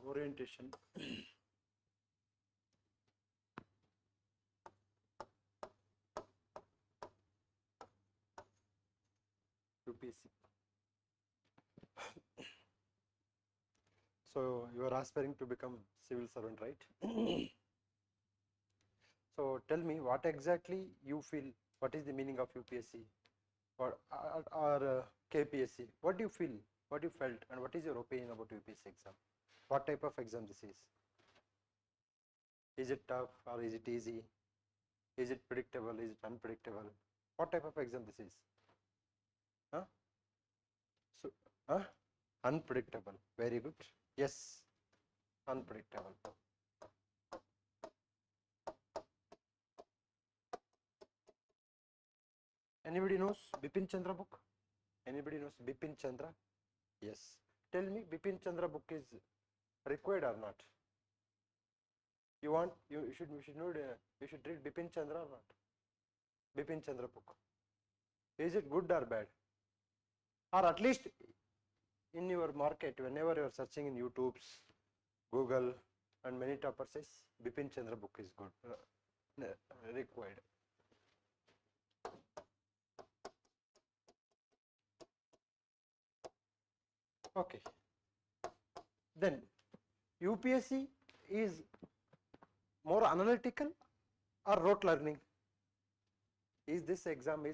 Orientation. UPSC. So you are aspiring to become civil servant, right? So tell me what exactly you feel. What is the meaning of UPSC or KPSC? What do you feel? What you felt, and what is your opinion about UPSC exam? What type of exam this is? Is it tough or is it easy? Is it predictable? Is it unpredictable? What type of exam this is? Huh? So, unpredictable. Very good. Yes, unpredictable. Anybody knows Bipin Chandra book? Anybody knows Bipin Chandra? Yes. Tell me, Bipin Chandra book is required or not? You should read Bipin Chandra or not? Bipin Chandra book. Is it good or bad? Or at least in your market, whenever you are searching in YouTube's, Google, and many toppers says Bipin Chandra book is good, required. Okay. Then UPSC is more analytical or rote learning? Is this exam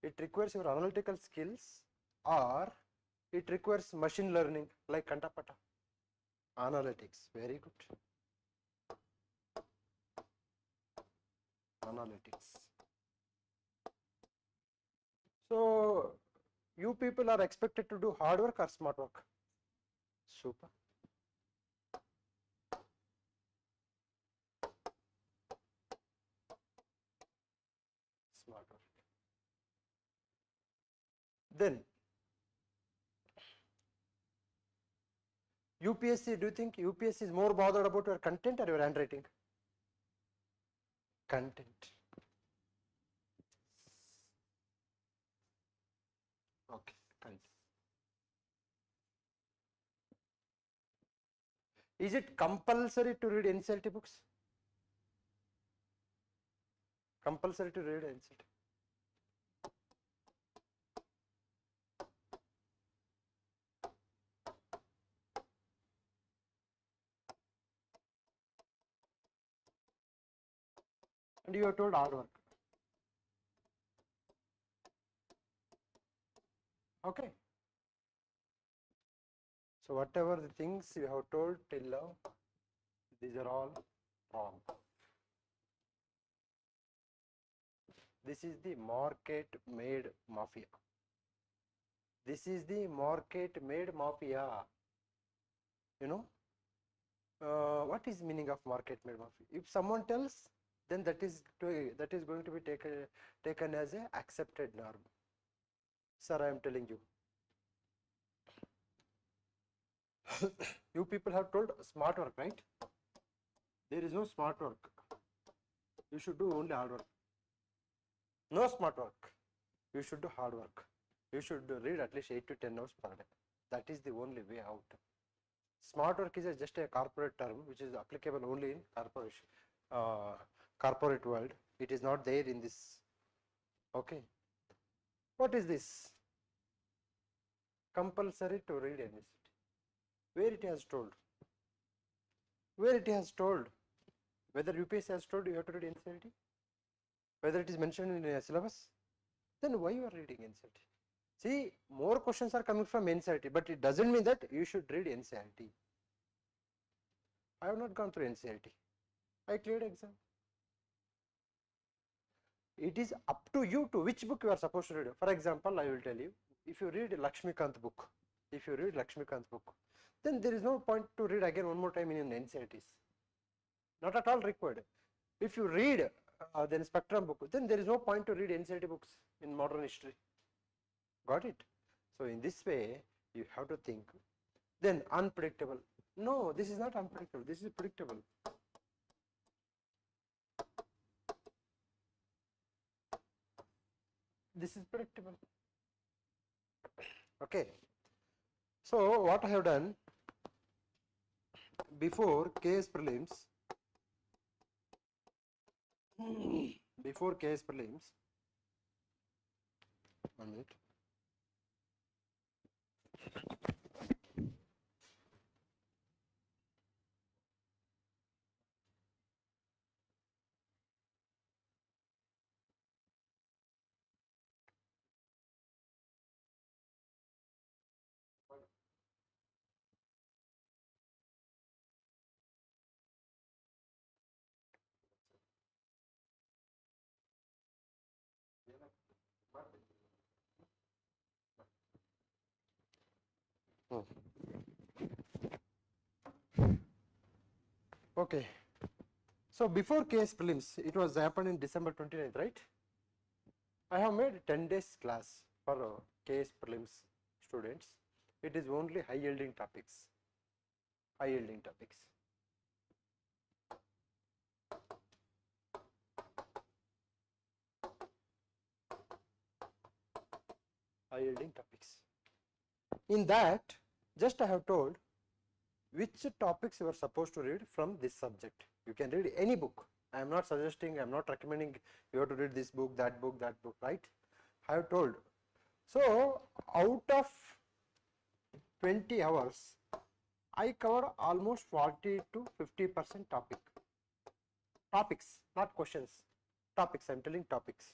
it requires your analytical skills or it requires machine learning like Shantappa? Analytics, very good. Analytics. So you people are expected to do hard work or smart work? Super. Smart work. Then UPSC, do you think UPSC is more bothered about your content or your handwriting? Content. Okay, content. Is it compulsory to read NCLT books? Compulsory to read NCLT. And you are told hard work. Okay. So whatever the things you have told till now, these are all wrong. This is the market made mafia. This is the market made mafia. You know, what is meaning of market made mafia? If someone tells, then that is going to be taken as a accepted norm. Sir, I am telling you. You people have told smart work, right? There is no smart work. You should do only hard work. No smart work. You should do hard work. You should read at least 8 to 10 hours per day. That is the only way out. Smart work is just a corporate term which is applicable only in corporate world. It is not there in this. Okay. What is this? Compulsory to read NCLT. Where it has told? Where it has told? Whether UPSC has told you have to read NCLT? Whether it is mentioned in a syllabus? Then why you are reading NCLT? See, more questions are coming from NCLT, but it doesn't mean that you should read NCLT. I have not gone through NCLT. I cleared exam. It is up to you to which book you are supposed to read. For example, I will tell you, if you read Lakshmikant book, then there is no point to read again one more time in NCERTs. Not at all required. If you read then Spectrum book, then there is no point to read NCERT books in modern history. Got it? So in this way, you have to think. Then unpredictable. No, this is not unpredictable. This is predictable. This is predictable. Okay. So what I have done before KS prelims, one minute. Okay. So before KS prelims, it was happened in December 29th, right? I have made 10 days class for KS prelims students. It is only high yielding topics. High yielding topics. High yielding topics. In that, just I have told which topics you are supposed to read from this subject. You can read any book. I am not suggesting, I am not recommending you have to read this book, that book, right? I have told. So out of 20 hours, I cover almost 40 to 50% topics, not questions. Topics, I am telling topics.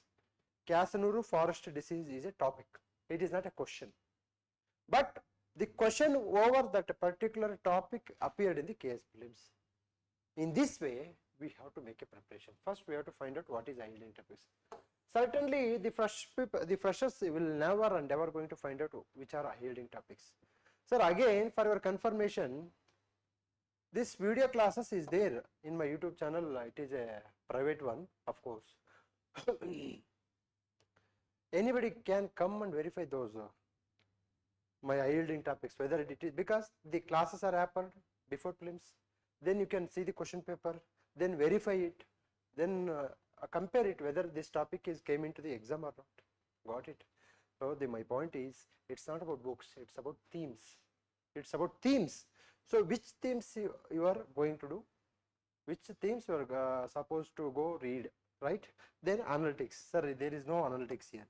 Casanuru forest disease is a topic. It is not a question. But the question over that particular topic appeared in the KS prelims. In this way, we have to make a preparation. First, we have to find out what is high yielding topics. Certainly, the freshers will never and ever going to find out which are high yielding topics. Sir, again, for your confirmation, this video classes is there in my YouTube channel. It is a private one, of course. Anybody can come and verify those my high yielding topics, whether it is because the classes are happened before prelims, then you can see the question paper, then verify it, then compare it whether this topic is came into the exam or not. Got it? So my point is, it's not about books, it's about themes. It's about themes. So which themes you are going to do, which themes you are supposed to go read, right? Then analytics. Sir, there is no analytics here.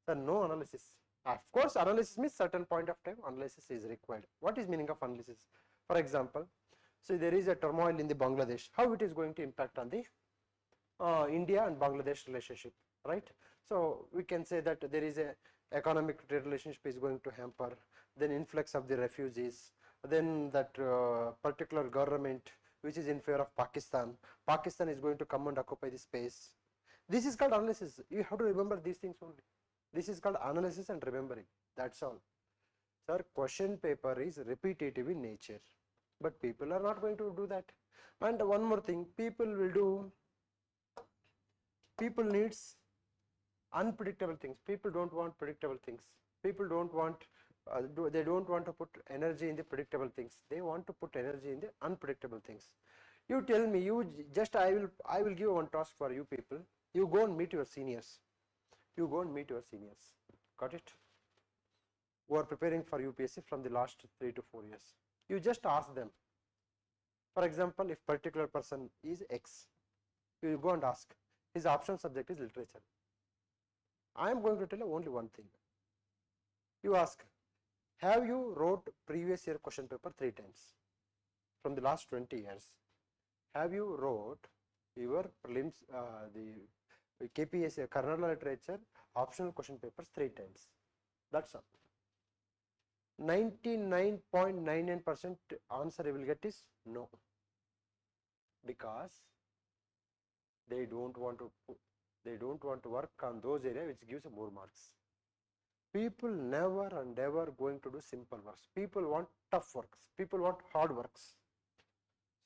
Sir, no analysis. Of course, analysis means certain point of time analysis is required. What is meaning of analysis? For example, so there is a turmoil in the Bangladesh. How it is going to impact on the India and Bangladesh relationship, right? So we can say that there is a economic relationship is going to hamper, then influx of the refugees, then that particular government which is in favor of Pakistan is going to come and occupy the space. This is called analysis. You have to remember these things only. This is called analysis and remembering. That's all. Sir, question paper is repetitive in nature, but people are not going to do that. And one more thing, people needs unpredictable things. People don't want predictable things. People don't want they don't want to put energy in the predictable things. They want to put energy in the unpredictable things. You tell me, I will give one task for you people. You go and meet your seniors. Got it? Who are preparing for UPSC from the last 3 to 4 years. You just ask them. For example, if particular person is X, you go and ask, his option subject is literature. I am going to tell you only one thing. You ask, have you wrote previous year question paper 3 times from the last 20 years? Have you wrote your prelims, the KPSC Kannada literature optional question papers 3 times? That's all. 99.99% answer you will get is no, because they don't want to work on those areas which gives more marks. People never and ever going to do simple works. People want tough works. People want hard works.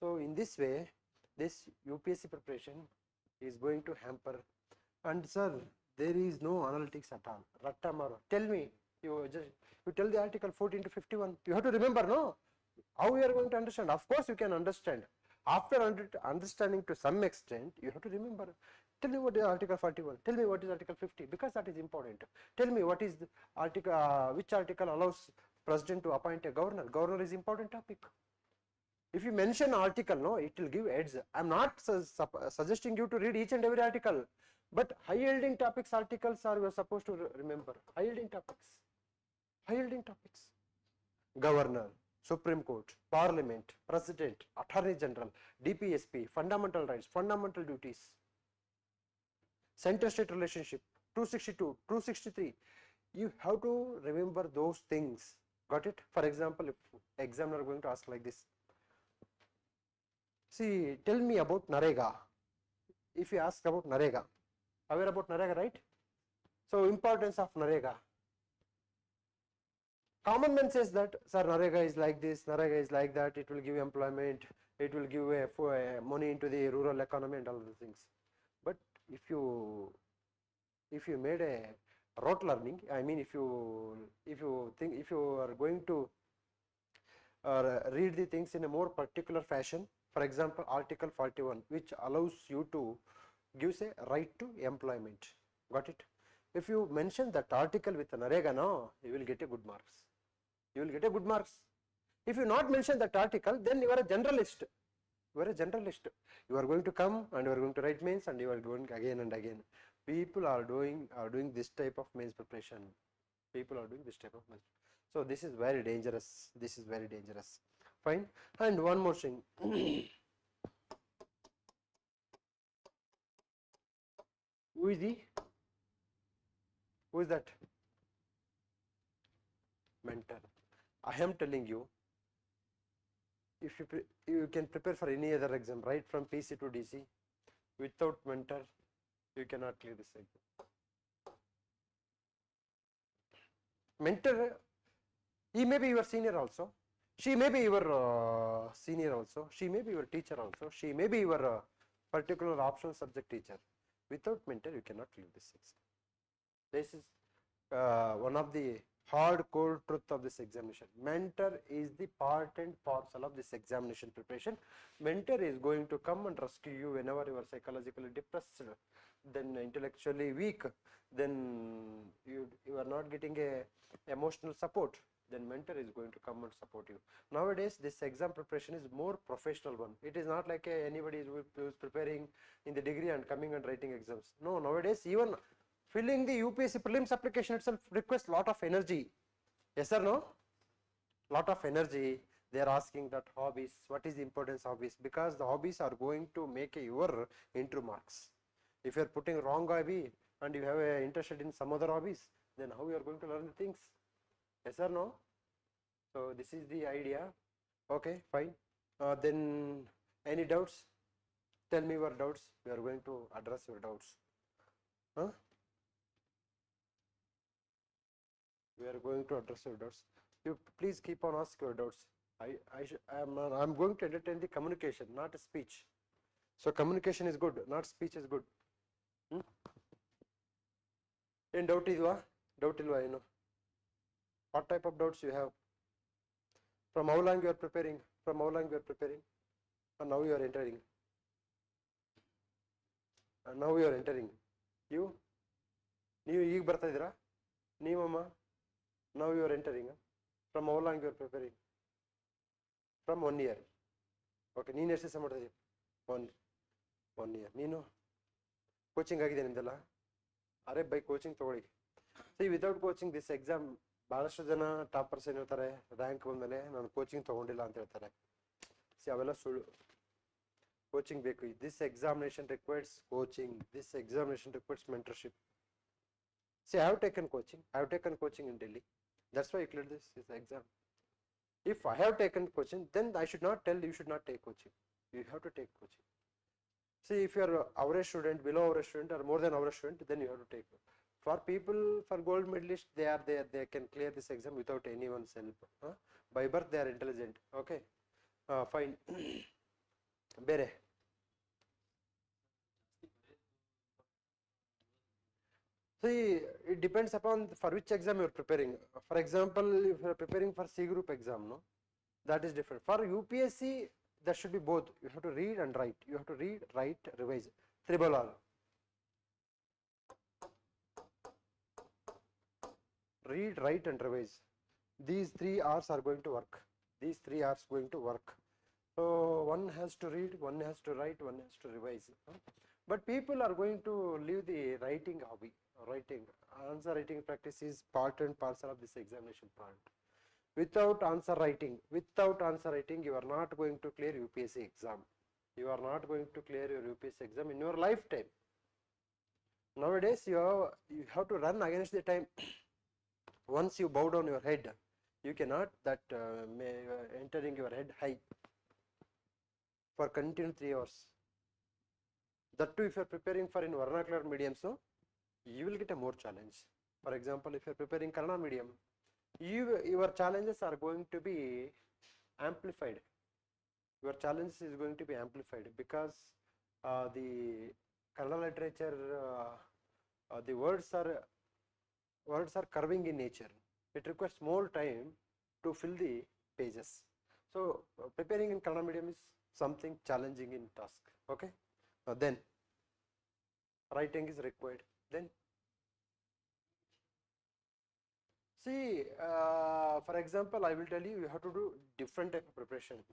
So in this way, this UPSC preparation is going to hamper. And sir, there is no analytics at all. Rattamaro. Tell me, you tell the article 14 to 51. You have to remember, no? How you are going to understand? Of course, you can understand. After understanding to some extent, you have to remember. Tell me what is Article 41. Tell me what is Article 50, because that is important. Tell me what is the article, which article allows president to appoint a governor. Governor is important topic. If you mention article, no, it will give heads. I am not suggesting you to read each and every article, but high yielding topics articles are you are supposed to remember. High yielding topics. High yielding topics. Governor, Supreme Court, Parliament, President, Attorney General, DPSP, fundamental rights, fundamental duties, center-state relationship, 262, 263. You have to remember those things. Got it? For example, if examiner are going to ask like this. See, tell me about Narega. If you ask about Narega, aware about Narega, right? So, importance of Narega. Common man says that, sir, Narega is like this, Narega is like that, it will give employment, it will give money into the rural economy and all those things. But if you made a rote learning, I mean, if you are going to read the things in a more particular fashion, for example, Article 41, which allows you to gives a right to employment. Got it? If you mention that article with Narega, no, you will get a good marks. You will get a good marks. If you not mention that article, then you are a generalist. You are a generalist. You are going to come and you are going to write mains and you are going again and again. People are doing this type of mains preparation. People are doing this type of mains. So this is very dangerous. This is very dangerous. Fine. And one more thing. Who is that? Mentor. I am telling you, if you can prepare for any other exam, right from PC to DC, without mentor, you cannot clear this exam. Mentor, he may be your senior also, she may be your senior also, she may be your teacher also, she may be your particular optional subject teacher. Without mentor, you cannot clear this exam. This is one of the hardcore truth of this examination. Mentor is the part and parcel of this examination preparation. Mentor is going to come and rescue you whenever you are psychologically depressed, then intellectually weak, then you are not getting a emotional support, then mentor is going to come and support you. Nowadays, this exam preparation is more professional one. It is not like anybody who is preparing in the degree and coming and writing exams. No, nowadays even filling the UPSC prelims application itself requires lot of energy. Yes or no? Lot of energy. They are asking that hobbies. What is the importance of hobbies? Because the hobbies are going to make your interview marks. If you are putting wrong hobby and you have interested in some other hobbies, then how you are going to learn the things? Yes or no? So this is the idea. Okay, fine. Then any doubts? Tell me your doubts. We are going to address your doubts. Huh? We are going to address your doubts. You please keep on asking your doubts. I'm going to entertain the communication, not a speech. So communication is good, not speech is good. In doubt idva? Doubt ilva eno? What type of doubts you have? From how long you are preparing? From how long you are preparing? And now you are entering. And now you are entering. You ಈಗ ಬರ್ತಾ ಇದ್ದೀರಾ? ನೀವಮ್ಮ? Now you are entering. From how long you are preparing? From 1 year. Okay, ನೀನು ಎಷ್ಟು ದಿವಸ ಮಾಡ್ತಾ ಇದ್ದೀಯ? 1 year. ನೀನು coaching ಆಗಿದೆ ನಿಮ್ದೆಲ್ಲ? ಅರೆ ಬೈ ಕೋಚಿಂಗ್ ತಗೊಳ್ಳಿ. C without coaching this exam ಬಹಳಷ್ಟು ಜನ ಟಾಪರ್ಸ್ ಏನಿರ್ತಾರೆ ರ್ಯಾಂಕ್ ಬಂದಮೇಲೆ ನಾನು ಕೋಚಿಂಗ್ ತಗೊಂಡಿಲ್ಲ ಅಂತ ಹೇಳ್ತಾರೆ. ಸಿ ಅವೆಲ್ಲ ಸುಳ್ಳು. ಕೋಚಿಂಗ್ ಬೇಕು. This examination requires coaching. This examination requires mentorship. See, I have taken coaching. I have taken coaching in Delhi. That's why I cleared this exam. If I have taken coaching, then I should not tell you should not take coaching. You have to take coaching. See, if you are average student, below average student, or more than average student, then you have to take. For people, for gold medalists, they are there, they can clear this exam without anyone's help. By birth, they are intelligent. Okay, fine. Bere. See, it depends upon for which exam you are preparing. For example, if you are preparing for C group exam, no, that is different. For UPSC, there should be both. You have to read and write. You have to read, write, revise. Triple R. Read, write, and revise. These 3 R's are going to work. These 3 R's going to work. So one has to read, one has to write, one has to revise. But people are going to leave the writing hobby. Writing, answer writing practice is part and parcel of this examination part. Without answer writing, you are not going to clear UPSC exam. You are not going to clear your UPSC exam in your lifetime. Nowadays, you have to run against the time. Once you bow down your head, you cannot entering your head high for continued 3 hours. That too, if you are preparing for in vernacular mediums, no, you will get a more challenge. For example, if you are preparing Kannada medium, your challenges are going to be amplified. Your challenge is going to be amplified because the Kannada literature, the words are curving in nature. It requires more time to fill the pages. So preparing in Kannada medium is something challenging in task. Okay. Then writing is required. Then see, for example, I will tell you have to do different type of preparation.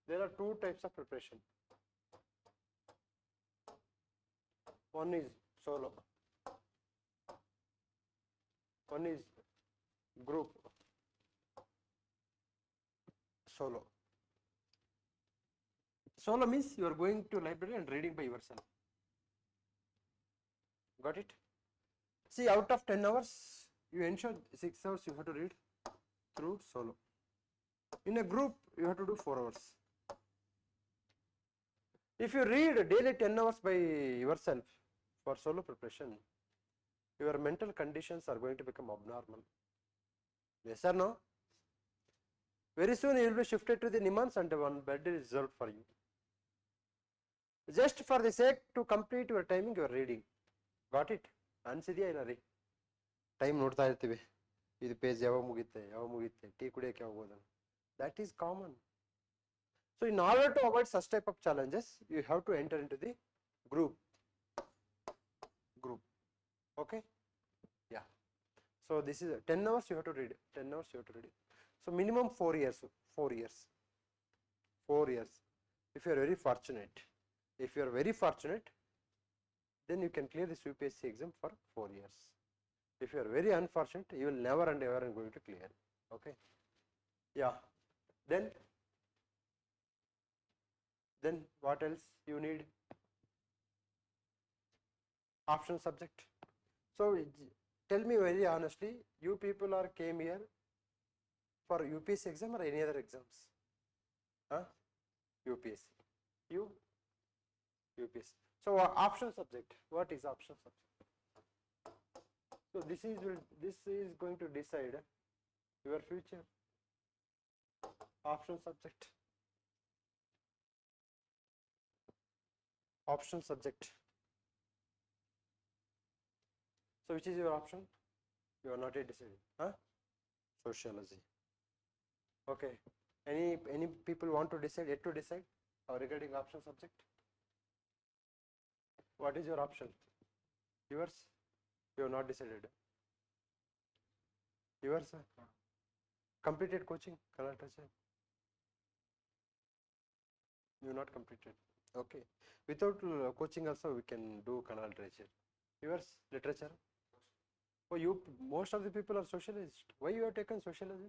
There are 2 types of preparation. One is solo, one is group. Solo. Solo means you are going to library and reading by yourself. Got it? See, out of 10 hours, you ensure 6 hours you have to read through solo. In a group, you have to do 4 hours. If you read daily 10 hours by yourself for solo preparation, your mental conditions are going to become abnormal. Yes or no? Very soon you will be shifted to the Nimans and one bed is reserved for you. Just for the sake to complete your timing, you are reading. Got it? Ansidya illa re? Time nodta irtive. Idu page yava mugite, tea kudiyake hogodan. That is common. So in order to avoid such type of challenges, you have to enter into the group. Okay? Yeah. So this is 10 hours you have to read. 10 hours you have to read. So minimum 4 years. 4 years. 4 years. If you are very fortunate. Then you can clear this UPSC exam for 4 years. If you are very unfortunate, you will never and ever going to clear. Okay? Yeah. Then what else you need? Optional subject. So tell me very honestly, you people came here for UPSC exam or any other exams? UPSC. You? UPSC. So optional subject. What is optional subject? So this is going to decide your future. Optional subject. Optional subject. So which is your option? You are not yet decided. Sociology. Okay. Any people want to decide, yet to decide regarding optional subject? What is your option? Yours? You have not decided. Yours? Completed coaching? You not completed. Okay. Without coaching also we can do Kannada literature. Yours? Literature? Oh, most of the people are socialists. Why you have taken socialism?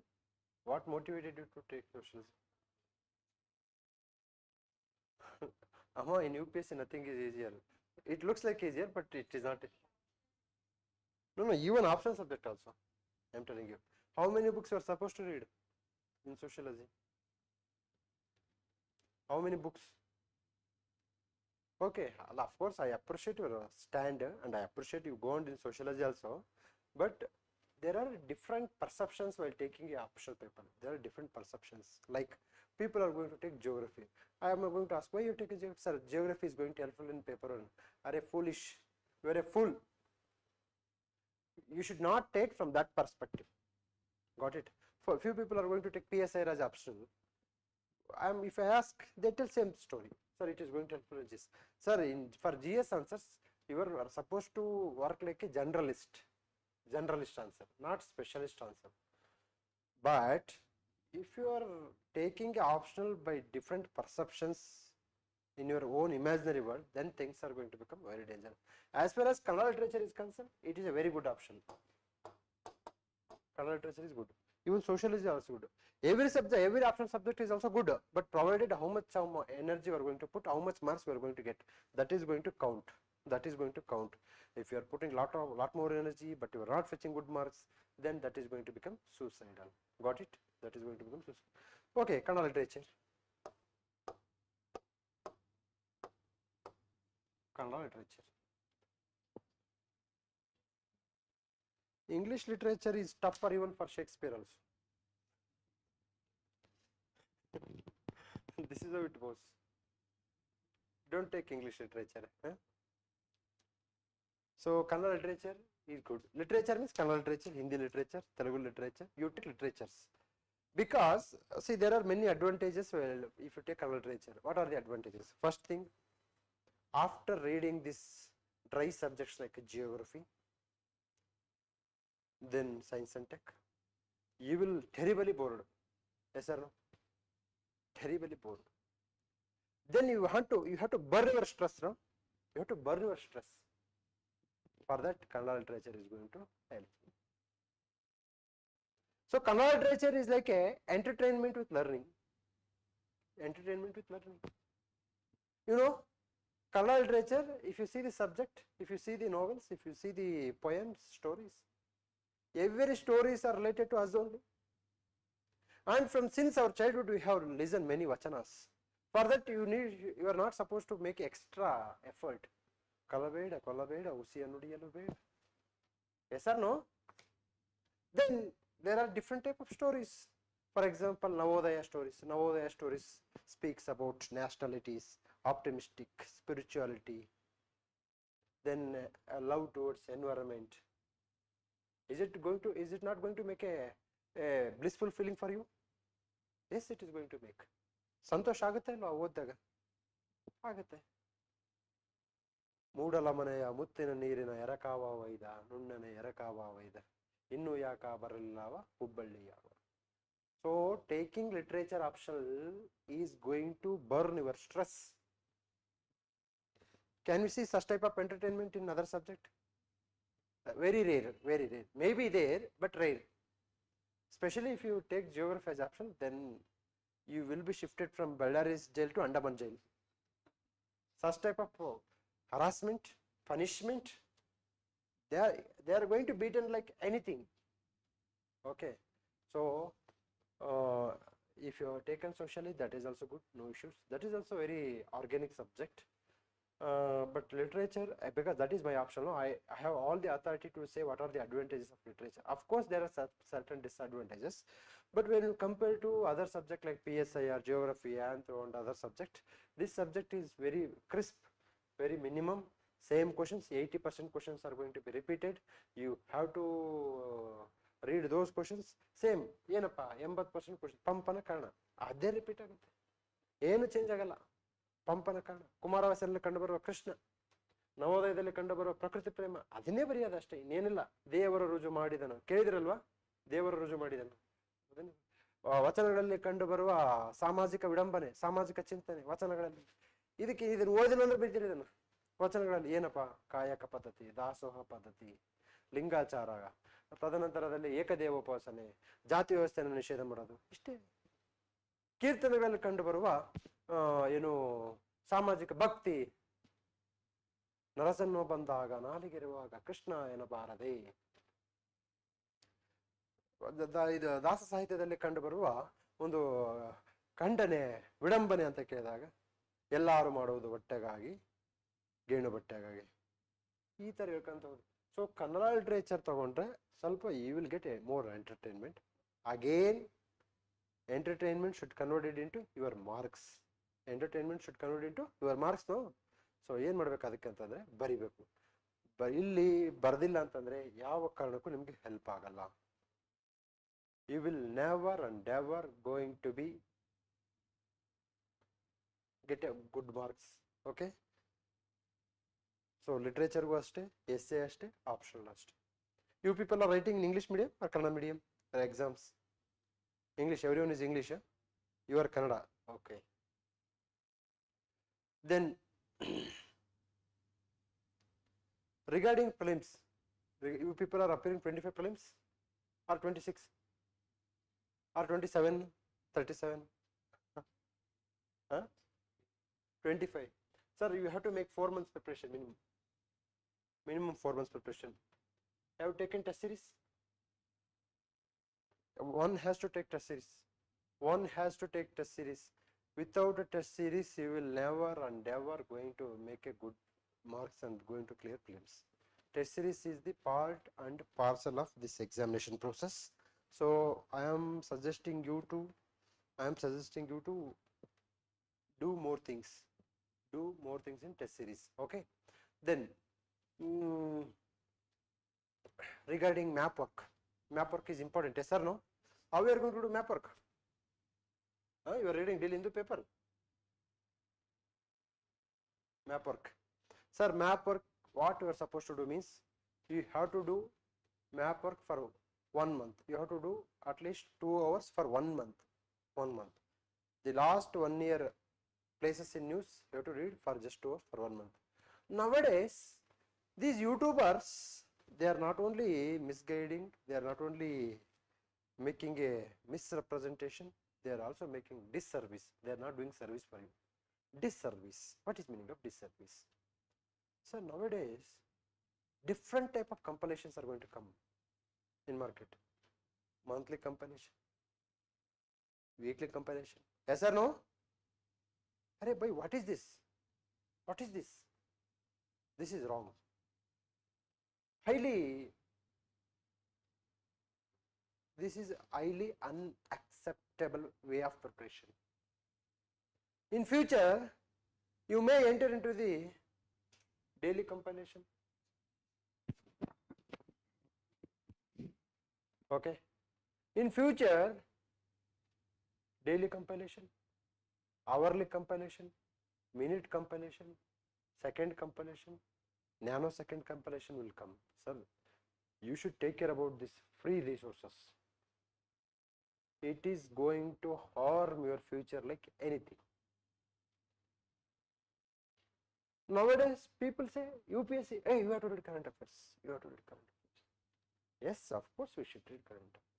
What motivated you to take socialism? Amma, in UPSC nothing is easier. It looks like easier, but it is not. No, even optional subject also. I am telling you. How many books you are supposed to read in sociology? How many books? Okay, of course, I appreciate your stand and I appreciate you go on in sociology also, but there are different perceptions while taking a optional paper. There are different perceptions. Like people are going to take geography. I am going to ask why you take a geography. Sir, geography is going to helpful in paper one. Are a foolish? You are a fool. You should not take from that perspective. Got it? For few people are going to take PSI as optional. If I ask, they tell same story. Sir, it is going to help in this. Sir, for GS answers, you are supposed to work like a generalist answer, not specialist answer. But if you are taking optional by different perceptions in your own imaginary world, then things are going to become very dangerous. As far as Kannada literature is concerned, it is a very good option. Kannada literature is good. Even sociology is also good. Every subject, every optional subject is also good, but provided how much energy we are going to put, how much marks we are going to get, that is going to count. That is going to count. If you are putting lot more energy, but you are not fetching good marks, then that is going to become suicidal. Got it? That is going to become suicidal. Okay, Kannada literature. Kannada literature. English literature is tougher even for Shakespeare also. This is how it goes. Don't take English literature. Huh? So Kannada literature is good. Literature means Kannada literature, Hindi literature, Telugu literature. You take literatures. Because see, there are many advantages if you take Kannada literature. What are the advantages? First thing, after reading this dry subjects like geography, then science and tech, you will terribly bored. Yes or no? Terribly bored. Then you have to burn your stress, no? You have to burn your stress. For that, Kannada literature is going to help. So Kannada literature is like a entertainment with learning. Entertainment with learning. You know, Kannada literature, if you see the subject, if you see the novels, if you see the poems, stories, every stories are related to us only. And from since our childhood, we have listened many vachanas. For that, you are not supposed to make extra effort. Kalabeda, usiya nudiyelu beda. Yes or no? Then there are different type of stories. For example, Navodaya stories. Navodaya stories speaks about nationalities, optimistic, spirituality, then love towards environment. Is it not going to make a blissful feeling for you? Yes, it is going to make. ಸಂತೋಷ ಆಗುತ್ತೆ ಅಲ್ವಾ ಓದಿದಾಗ? ಆಗುತ್ತೆ. ಮೂಡಲ ಮನೆಯ ಮುತ್ತಿನ ನೀರಿನ ಎರಕಾವ ವೈದ ನುಣ್ಣನೆ ಎರಕಾವ ವೈದ ಇನ್ನು ಯಾಕ ಬರಲಿಲ್ಲವ ಹುಬ್ಬಳ್ಳಿಯವ. So taking literature optional is going to burn your stress. Can we see such type of entertainment in other subject? Very rare, very rare. Maybe there, but rare. Especially if you take geography as option, then you will be shifted from Ballari's jail to Andaman jail. Such type of harassment, punishment, they are going to beaten like anything. Okay, so if you are taken socially, that is also good, no issues. That is also very organic subject. But literature, because that is my option, no? I have all the authority to say what are the advantages of literature. Of course, there are certain disadvantages, but when you compare to other subject like PSI or geography, anthro and other subject, this subject is very crisp, very minimum, same questions, 80% questions are going to be repeated. You have to read those questions, same, ಏನಪ್ಪ 80% questions, ಪಂಪನ ಕಾರಣ ಅದೇ repeat ಆಗುತ್ತೆ, ಏನು change ಆಗಲ್ಲ. ಪಂಪನ ಕಾರಣ, ಕುಮಾರವ್ಯಾಸನಲ್ಲಿ ಕಂಡುಬರುವ ಕೃಷ್ಣ, ನವೋದಯದಲ್ಲಿ ಕಂಡುಬರುವ ಪ್ರಕೃತಿ ಪ್ರೇಮ, ಅದನ್ನೇ ಬರೆಯೋದು ಅಷ್ಟೇ, ಇನ್ನೇನಿಲ್ಲ. ದೇವರು ರುಜು ಮಾಡಿದನು, ಕೇಳಿದ್ರಲ್ವಾ? ದೇವರು ರುಜು ಮಾಡಿದನು. ವಚನಗಳಲ್ಲಿ ಕಂಡುಬರುವ ಸಾಮಾಜಿಕ ವಿಡಂಬನೆ, ಸಾಮಾಜಿಕ ಚಿಂತನೆ ವಚನಗಳಲ್ಲಿ, ಇದನ್ನು ಓದಿಲ್ಲ ಅಂದ್ರೆ ಬಿದ್ದಿರಿದನು. ವಚನಗಳಲ್ಲಿ ಏನಪ್ಪ? ಕಾಯಕ ಪದ್ಧತಿ, ದಾಸೋಹ ಪದ್ಧತಿ, ಲಿಂಗಾಚಾರ, ತದನಂತರದಲ್ಲಿ ಏಕದೇವೋಪಾಸನೆ, ಜಾತಿ ವ್ಯವಸ್ಥೆಯನ್ನು ನಿಷೇಧ ಮಾಡೋದು, ಇಷ್ಟೇ. ಕೀರ್ತನೆಗಳಲ್ಲಿ ಕಂಡುಬರುವ ಏನು ಸಾಮಾಜಿಕ ಭಕ್ತಿ, ನರಸನ್ನು ಬಂದಾಗ ನಾಲಿಗಿರುವಾಗ ಕೃಷ್ಣ ಎನ್ನಬಾರದೆ. ಇದು ದಾಸ ಸಾಹಿತ್ಯದಲ್ಲಿ ಕಂಡುಬರುವ ಒಂದು ಖಂಡನೆ, ವಿಡಂಬನೆ ಅಂತ ಕೇಳಿದಾಗ ಎಲ್ಲರೂ ಮಾಡುವುದು ಹೊಟ್ಟೆಗಾಗಿ, ಗೇಣು ಬಟ್ಟೆಗಾಗಿ ಈ ಥರ ಹೇಳ್ಕೊಂತ ಹೋಗಿ. ಸೊ ಕನ್ನಡ ಲಿಟ್ರೇಚರ್ ತಗೊಂಡ್ರೆ ಸ್ವಲ್ಪ you will get a more entertainment. Again entertainment should converted into your marks. Entertainment should convert into your marks. So ಏನು ಮಾಡ್ಬೇಕು ಅದಕ್ಕೆ ಅಂತಂದರೆ ಬರಿಬೇಕು. ಇಲ್ಲಿ ಬರ್ದಿಲ್ಲ ಅಂತಂದರೆ ಯಾವ ಕಾರಣಕ್ಕೂ ನಿಮಗೆ ಹೆಲ್ಪ್ ಆಗಲ್ಲ. You will never and ever going to be get a good marks. Okay. So ಲಿಟ್ರೇಚರ್ಗೂ ಅಷ್ಟೇ, ಎಸ್ಸೆ ಅಷ್ಟೇ, ಆಪ್ಷನಲ್ ಅಷ್ಟೇ. You people are writing in English medium or Kannada medium exams? English, everyone is English. You are Kannada. Okay. Then regarding prelims, you people are appearing 25 prelims or 26 or 27, 37, 25. Sir, you have to make 4 months preparation minimum 4 months preparation. Have you taken test series? One has to take test series. One has to take test series. Without a test series, you will never and ever going to make a good marks and going to clear prelims. Test series is the part and parcel of this examination process. So I am suggesting you to do more things. Do more things in test series. Okay. Then regarding map work. Map work is important, yes or no? How we are going to do map work? You are reading daily in the paper. Map work. Sir, map work, what you are supposed to do means, you have to do map work for 1 month. You have to do at least 2 hours for 1 month. 1 month. The last 1 year places in news, you have to read for just 2 hours for 1 month. Nowadays, these YouTubers, they are not only misguiding, they are not only making a misrepresentation, they are also making disservice. They are not doing service for you. Disservice. What is meaning of disservice? So nowadays, different type of compilations are going to come in market. Monthly compilation, weekly compilation. Yes or no? Arey bhai, what is this? What is this? This is wrong. This is highly unacceptable way of preparation. In future, you may enter into the daily compilation. Okay. In future, daily compilation, hourly compilation, minute compilation, second compilation, nanosecond compilation will come. Sir, you should take care about this free resources. It is going to harm your future like anything. Nowadays, people say UPSC, hey, you have to read current affairs. You have to read current affairs. Yes, of course, we should read current affairs.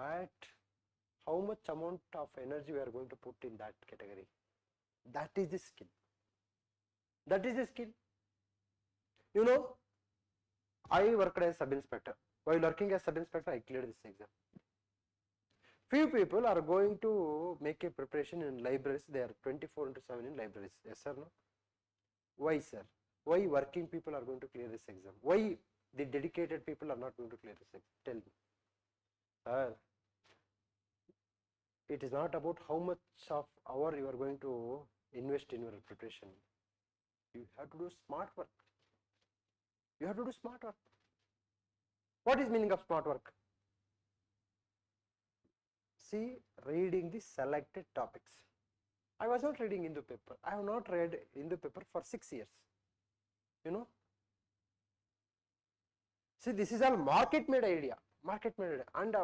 But how much amount of energy we are going to put in that category? That is the skill. That is the skill. You know, I worked as sub-inspector. While working as sub-inspector, I cleared this exam. Few people are going to make a preparation in libraries. They are 24/7 in libraries. Yes or no? Why, sir? Why working people are going to clear this exam? Why the dedicated people are not going to clear this exam? Tell me. It is not about how much of hour you are going to invest in your preparation. You have to do smart work. You have to do smart work. What is meaning of smart work? See, reading the selected topics. I was not reading Hindu paper. I have not read Hindu paper for 6 years. You know. See, this is all market made idea. Market made idea. And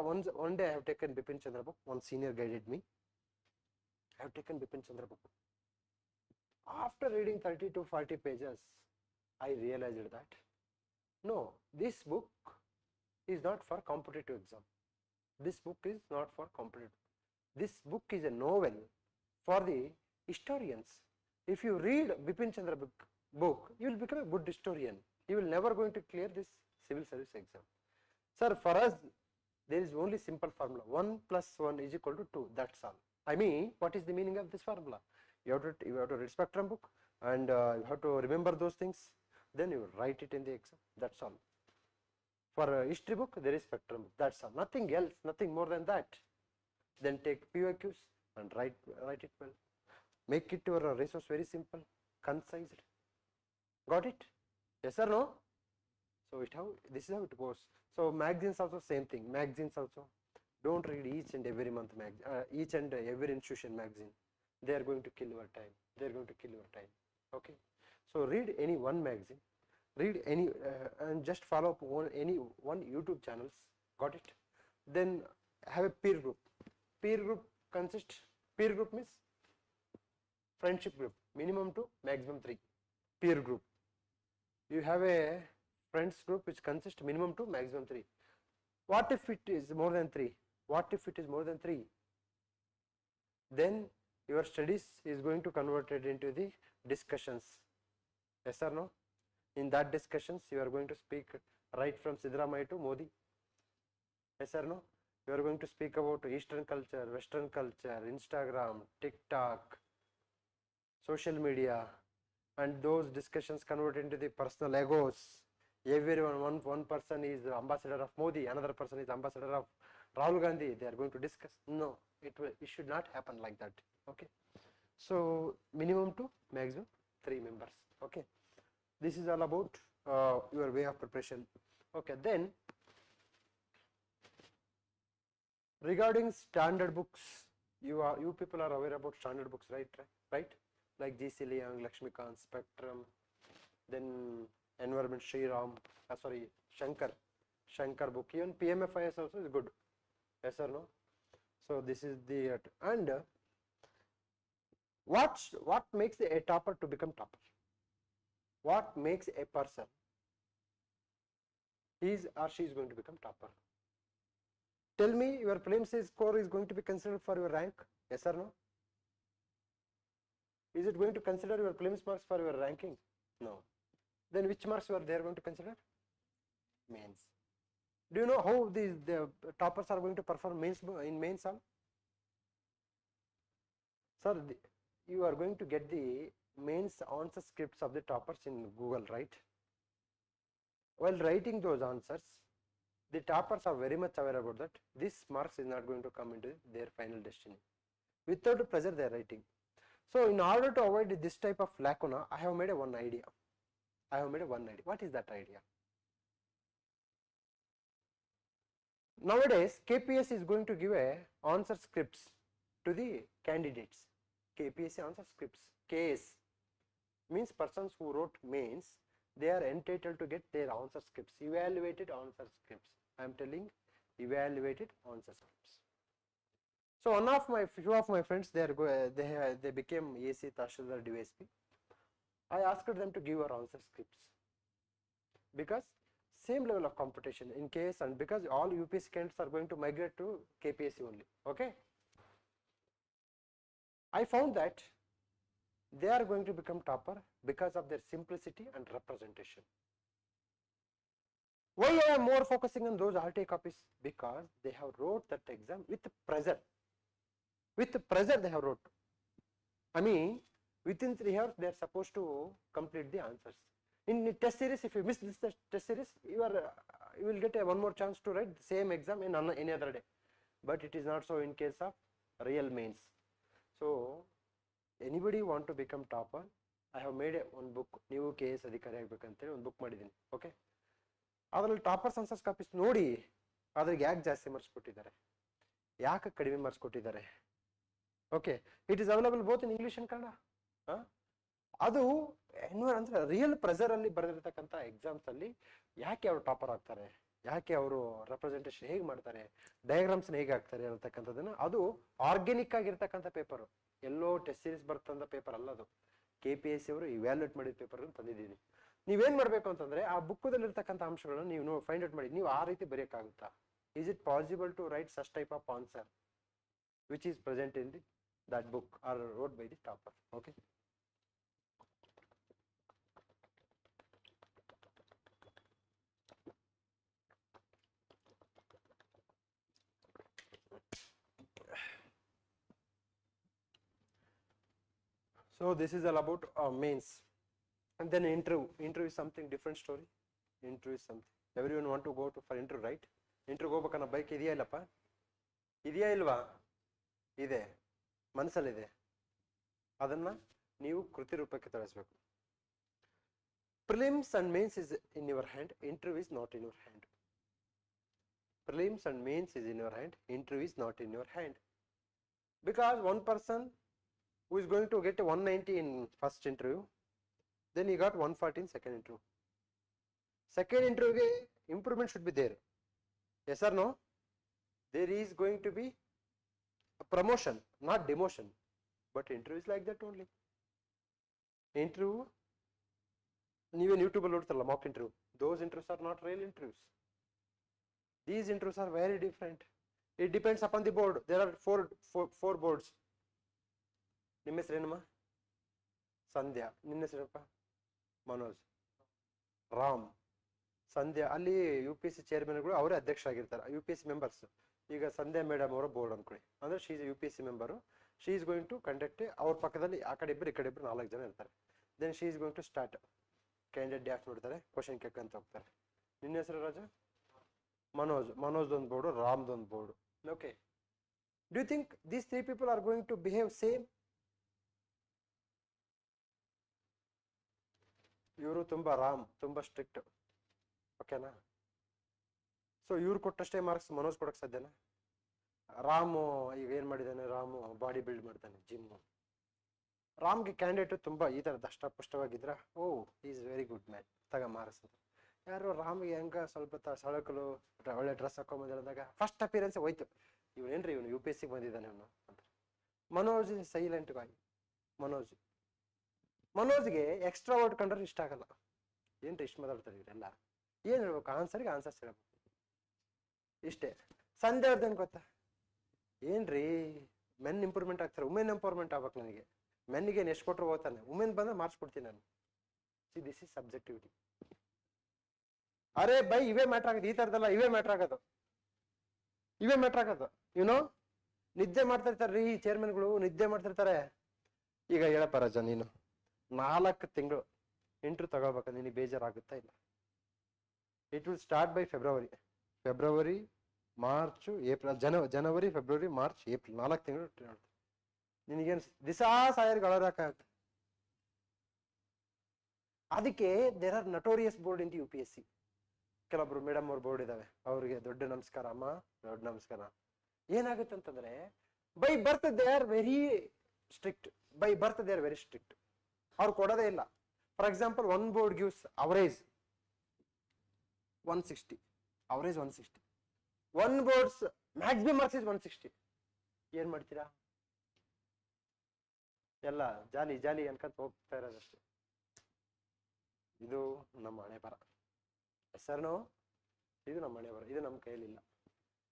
one day I have taken Bipin Chandra book. One senior guided me. I have taken Bipin Chandra book. After reading 30 to 40 pages, I realized that no, this book is not for competitive exam. This book is not for competitive. This book is a novel for the historians. If you read Bipin Chandra book, you will become a good historian. You will never going to clear this civil service exam. Sir, for us, there is only simple formula. 1 + 1 = 2. That's all. I mean, what is the meaning of this formula? You have to read spectrum book. and you have to remember those things, then you write it in the exam. That's all. For a history book, there is spectrum. That's all. Nothing else. Nothing more than that. Then take PYQs and write it well. Make it your resource very simple, concise. Got it? Yes or no? So this is how it goes. So magazines also same thing. Magazines also, don't read each and every month each and every institution magazine. They are going to kill your time. They are going to kill your time. Okay. So read any one magazine. Read any and just follow up on any one YouTube channels. Got it? Then have a peer group. Peer group consists. Peer group means friendship group. Minimum 2, maximum 3. Peer group. You have a friends group which consists minimum 2, maximum 3. What if it is more than 3? What if it is more than 3? Then your studies is going to convert it into the discussions. Yes or no? In that discussions, you are going to speak right from Siddaramaiah to Modi. Yes or no? You are going to speak about Eastern culture, Western culture, Instagram, TikTok, social media, and those discussions convert into the personal egos. Everyone, one person is ambassador of Modi, another person is ambassador of Rahul Gandhi. They are going to discuss. No, it should not happen like that. Okay. So minimum 2, maximum 3 members. Okay. This is all about your way of preparation. Okay. Then regarding standard books, you people are aware about standard books, right? Right? Like G.C. Leong, Lakshmikant, Spectrum, then Environment Shriram, Shankar book. Even PMFIS also is good. Yes or no? So this is the and what makes a topper to become topper? What makes a person is or she is going to become topper? Tell me, your prelims score is going to be considered for your rank? Yes or no? Is it going to consider your prelims marks for your ranking? No. Then which marks they are going to consider? Mains. Do you know how the toppers are going to perform in mains? Sir, you are going to get the mains answer scripts of the toppers in Google, right? While writing those answers, the toppers are very much aware about that. This marks is not going to come into their final destiny. Without pressure, they are writing. So, in order to avoid this type of lacuna, I have made one idea. What is that idea? Nowadays, KPS is going to give a answer scripts to the candidates. KPSC answer scripts. KS means persons who wrote mains, they are entitled to get their answer scripts, evaluated answer scripts. I am telling evaluated answer scripts. So few of my friends, they became AC, Tahsildar, DSP. I asked them to give our answer scripts because same level of competition in case, and because all UPSC candidates are going to migrate to KPSC only. Okay. I found that they are going to become topper because of their simplicity and representation. Why I am more focusing on those RTA copies? Because they have wrote that exam with pressure. With pressure they have wrote. I mean, within 3 hours they are supposed to complete the answers. In test series, if you miss this test series, you will get one more chance to write the same exam in any other day. But it is not so in case of real mains. So, anybody want to become topper? I have made one book, New KS Adhikari Agbekantere, one book madidini. Okay. ಅದರಲ್ಲಿ toppers answers copies ನೋಡಿ ಅದ್ರಿಗೆ ಯಾಕೆ ಜಾಸ್ತಿ marks ಕೊಟ್ಟಿದ್ದಾರೆ, ಯಾಕೆ ಕಡಿಮೆ marks ಕೊಟ್ಟಿದ್ದಾರೆ. Okay, it is available both in English and Kannada. ಅದು ಅಂದ್ರೆ ರಿಯಲ್ ಪ್ರೆಸರ್ ಅಲ್ಲಿ ಬರೆದಿರ್ತಕ್ಕಂಥ ಎಕ್ಸಾಮ್ಸ್ ಅಲ್ಲಿ ಯಾಕೆ ಅವರು ಟಾಪರ್ ಆಗ್ತಾರೆ, ಯಾಕೆ ಅವರು ರೆಪ್ರೆಸೆಂಟೇಷನ್ ಹೇಗೆ ಮಾಡ್ತಾರೆ, ಡಯಾಗ್ರಾಮ್ಸ್ ಹೇಗೆ ಹಾಕ್ತಾರೆ ಅನ್ನತಕ್ಕಂಥದ್ದನ್ನ, ಅದು ಆರ್ಗ್ಯಾನಿಕ್ ಆಗಿರ್ತಕ್ಕಂಥ ಪೇಪರ್, ಎಲ್ಲೋ ಟೆಸ್ಟ್ ಸೀರೀಸ್ ಬರ್ತಂತ ಪೇಪರ್ ಅಲ್ಲ, ಅದು KPSC ಅವರು ಇವ್ಯಾಲ್ಯೂಯೇಟ್ ಮಾಡಿದ ಪೇಪರ್ ತಂದಿದ್ದೀನಿ. ನೀವೇನ್ ಮಾಡ್ಬೇಕು ಅಂತಂದ್ರೆ ಆ ಬುಕ್ಕದಲ್ಲಿ ಇರ್ತಕ್ಕಂಥ ಅಂಶಗಳನ್ನ ನೀವು ಫೈಂಡ್ ಔಟ್ ಮಾಡಿ ನೀವು ಆ ರೀತಿ ಬರೆಯಕ್ಕಾಗುತ್ತಾ. Is it possible to write such type of answer which is present in that book or wrote by the topper? Okay. So this is all about mains. And then interview. Interview is something different story. Interview is something. Everyone want to go to for interview, right? Interview ಹೋಗ್ಬೇಕನ್ನ bike ಇದೆಯಾ ಇಲ್ಲಪ್ಪ? ಇದೆಯಾ ಇಲ್ವಾ? ಇದೆ. ಮನಸ್ಸಲ್ಲಿದೆ. ಅದನ್ನ ನೀವು ಕೃತಿ ರೂಪಕ್ಕೆ ತರಿಸಬೇಕು. Prelims and mains is in your hand. Interview is not in your hand. Prelims and mains is in your hand. Interview is not in your hand. Because one person who is going to get a 190 in first interview, then he got 140 in second interview. Second interview improvement should be there. Yes or no? There is going to be a promotion, not demotion. But interview is like that only. Interview, even YouTube noodtalla mock interview. Those interviews are not real interviews. These interviews are very different. It depends upon the board. There are four boards. ನಿಮ್ಮ ಹೆಸರೇನಮ್ಮ? ಸಂಧ್ಯಾ. ನಿನ್ನ ಹೆಸರಪ್ಪ? ಮನೋಜ್. ರಾಮ್. ಸಂಧ್ಯಾ. ಅಲ್ಲಿ UPSC ಚೇರ್ಮನ್ಗಳು ಅವರೇ ಅಧ್ಯಕ್ಷರಾಗಿರ್ತಾರೆ. UPSC members. ಈಗ ಸಂಧ್ಯಾ madam ಅವರ board ಅನ್ಕೊಳ್ಳಿ. ಅಂದ್ರೆ she is UPSC member. She is going to conduct. ಅವ್ರ ಪಕ್ಕದಲ್ಲಿ ಆ ಕಡೆ ಇಬ್ಬರು ಈ ಕಡೆ ಇಬ್ಬರು 4 ಜನ ಇರ್ತಾರೆ. Then she is going to start. Candidate DAF ನೋಡ್ತಾರೆ, ಕ್ವಶನ್ ಕೇಳ್ಕೊಂತ ಹೋಗ್ತಾರೆ. ನಿನ್ನ ಹೆಸರು ರಾಜ? ಮನೋಜ್. ಮನೋಜ್ದೊಂದು ಬೋರ್ಡು, ರಾಮ್ದೊಂದು board. Okay. Do you think these 3 people are going to behave same? ಇವರು ತುಂಬಾ ರಾಮ್, ತುಂಬಾ ಸ್ಟ್ರಿಕ್ಟ್. ಓಕೆನಾ? ಸೊ ಇವ್ರು ಕೊಟ್ಟಷ್ಟೇ ಮಾರ್ಕ್ಸ್ ಮನೋಜ್ ಕೊಡಕ್ ಸಾಧ್ಯನಾ? ರಾಮು ಈಗ ಏನ್ ಮಾಡಿದಾನೆ? ರಾಮು ಬಾಡಿ ಬಿಲ್ಡ್ ಮಾಡ್ತಾನೆ, ಜಿಮ್. ರಾಮ್ಗೆ ಕ್ಯಾಂಡಿಡೇಟ್ ತುಂಬಾ ಈ ತರ ದಷ್ಟಪುಷ್ಟವಾಗಿದ್ರ, ಓ ಈಸ್ ವೆರಿ ಗುಡ್ ಮ್ಯಾನ್, ತಗ ಮಾರ್ಕ್ಸ್ ಅಂತ. ಯಾರು ರಾಮ್ಗೆ ಹೆಂಗ ಸ್ವಲ್ಪ ಸಳಕಲು ಒಳ್ಳೆ ಡ್ರೆಸ್ ಹಾಕೊಂಬಂದಿರೋದಾಗ ಫಸ್ಟ್ ಅಪಿಯರೆನ್ಸ್ ಹೋಯ್ತು, ಇವನೇನ್ರಿ ಇವನು UPSC ಬಂದಿದ್ದಾನೆ ಇವನು ಅಂತ. ಮನೋಜ್ ಸೈಲೆಂಟ್ ಆಗಿ. ಮನೋಜ್ಗೆ ಎಕ್ಸ್ಟ್ರಾ ವರ್ಡ್ ಕಂಡ್ರೆ ಇಷ್ಟ ಆಗಲ್ಲ. ಏನ್ರಿ ಇಷ್ಟ ಮಾತಾಡ್ತಾರೆ ಇವರೆಲ್ಲ, ಏನ್ ಹೇಳ್ಬೇಕು? ಆನ್ಸರ್ಗೆ ಆನ್ಸರ್ಸ್ ಹೇಳ್ಬೇಕು, ಇಷ್ಟೇ. ಸಂಧ್ಯಾ ಅವ್ರದ್ದೇನು ಗೊತ್ತಾ? ಏನ್ರಿ ಮೆನ್ ಇಂಪ್ರೂವ್ಮೆಂಟ್ ಆಗ್ತಾರೆ, ವುಮೆನ್ ಎಂಪವರ್ಮೆಂಟ್ ಆಗ್ಬೇಕು ನನಗೆ. ಮೆನ್ಗೆ ಎಷ್ಟು ಕೊಟ್ಟರು ಹೋಗ್ತಾನೆ, ವುಮೆನ್ ಬಂದ್ರೆ ಮಾರ್ಕ್ಸ್ ಕೊಡ್ತೀನಿ ನಾನು. See this is subjectivity. ಅರೆ ಬೈ ಇವೇ ಮ್ಯಾಟ್ರ್ ಆಗೋದು, ಈ ತರದಲ್ಲ ಇವೇ ಮ್ಯಾಟ್ರ್ ಆಗೋದು. ಯುನೋ ನಿದ್ದೆ ಮಾಡ್ತಿರ್ತಾರ್ರಿ ಚೇರ್ಮನ್ಗಳು, ನಿದ್ದೆ ಮಾಡ್ತಿರ್ತಾರೆ. ಈಗ ಹೇಳಪ್ಪ ರಾಜ, ನೀನು 4 ತಿಂಗಳು ಇಂಟ್ರ್ಯೂ ತಗೋಬೇಕ, ನಿನಗೆ ಬೇಜಾರಾಗುತ್ತಾ ಇಲ್ಲ? It will start by February, March, April, January, February, March, April, 4 ತಿಂಗಳು. ನಿನಗೇನು ದಿಸಾ ಸಾಯರ್ಗಳಾಗತ್ತೆ. ಅದಕ್ಕೆ there are notorious board in UPSC. ಕೆಲವೊಬ್ರು ಮೇಡಮ್ ಅವ್ರ ಬೋರ್ಡ್ ಇದಾವೆ, ಅವ್ರಿಗೆ ದೊಡ್ಡ ನಮಸ್ಕಾರ ಅಮ್ಮ, ದೊಡ್ಡ ನಮಸ್ಕಾರ. ಏನಾಗುತ್ತೆ ಅಂತಂದ್ರೆ by birth they are very strict. ಅವ್ರು ಕೊಡೋದೇ ಇಲ್ಲ. For example, one board gives average 160. One boards maximum marks is 160. ಏನ್ ಮಾಡ್ತೀರಾ? ಎಲ್ಲ ಜಾಲಿ ಅನ್ಕೊಂತ ಹೋಗ್ತಾ ಇರೋದಷ್ಟೇ. ಇದು ನಮ್ಮ ಹಣೆ ಬರ. ಹೆಸರು ಇದು ನಮ್ಮ ಹಣೆ ಬರ, ಇದು ನಮ್ಮ ಕೈಯಲ್ಲಿಲ್ಲ.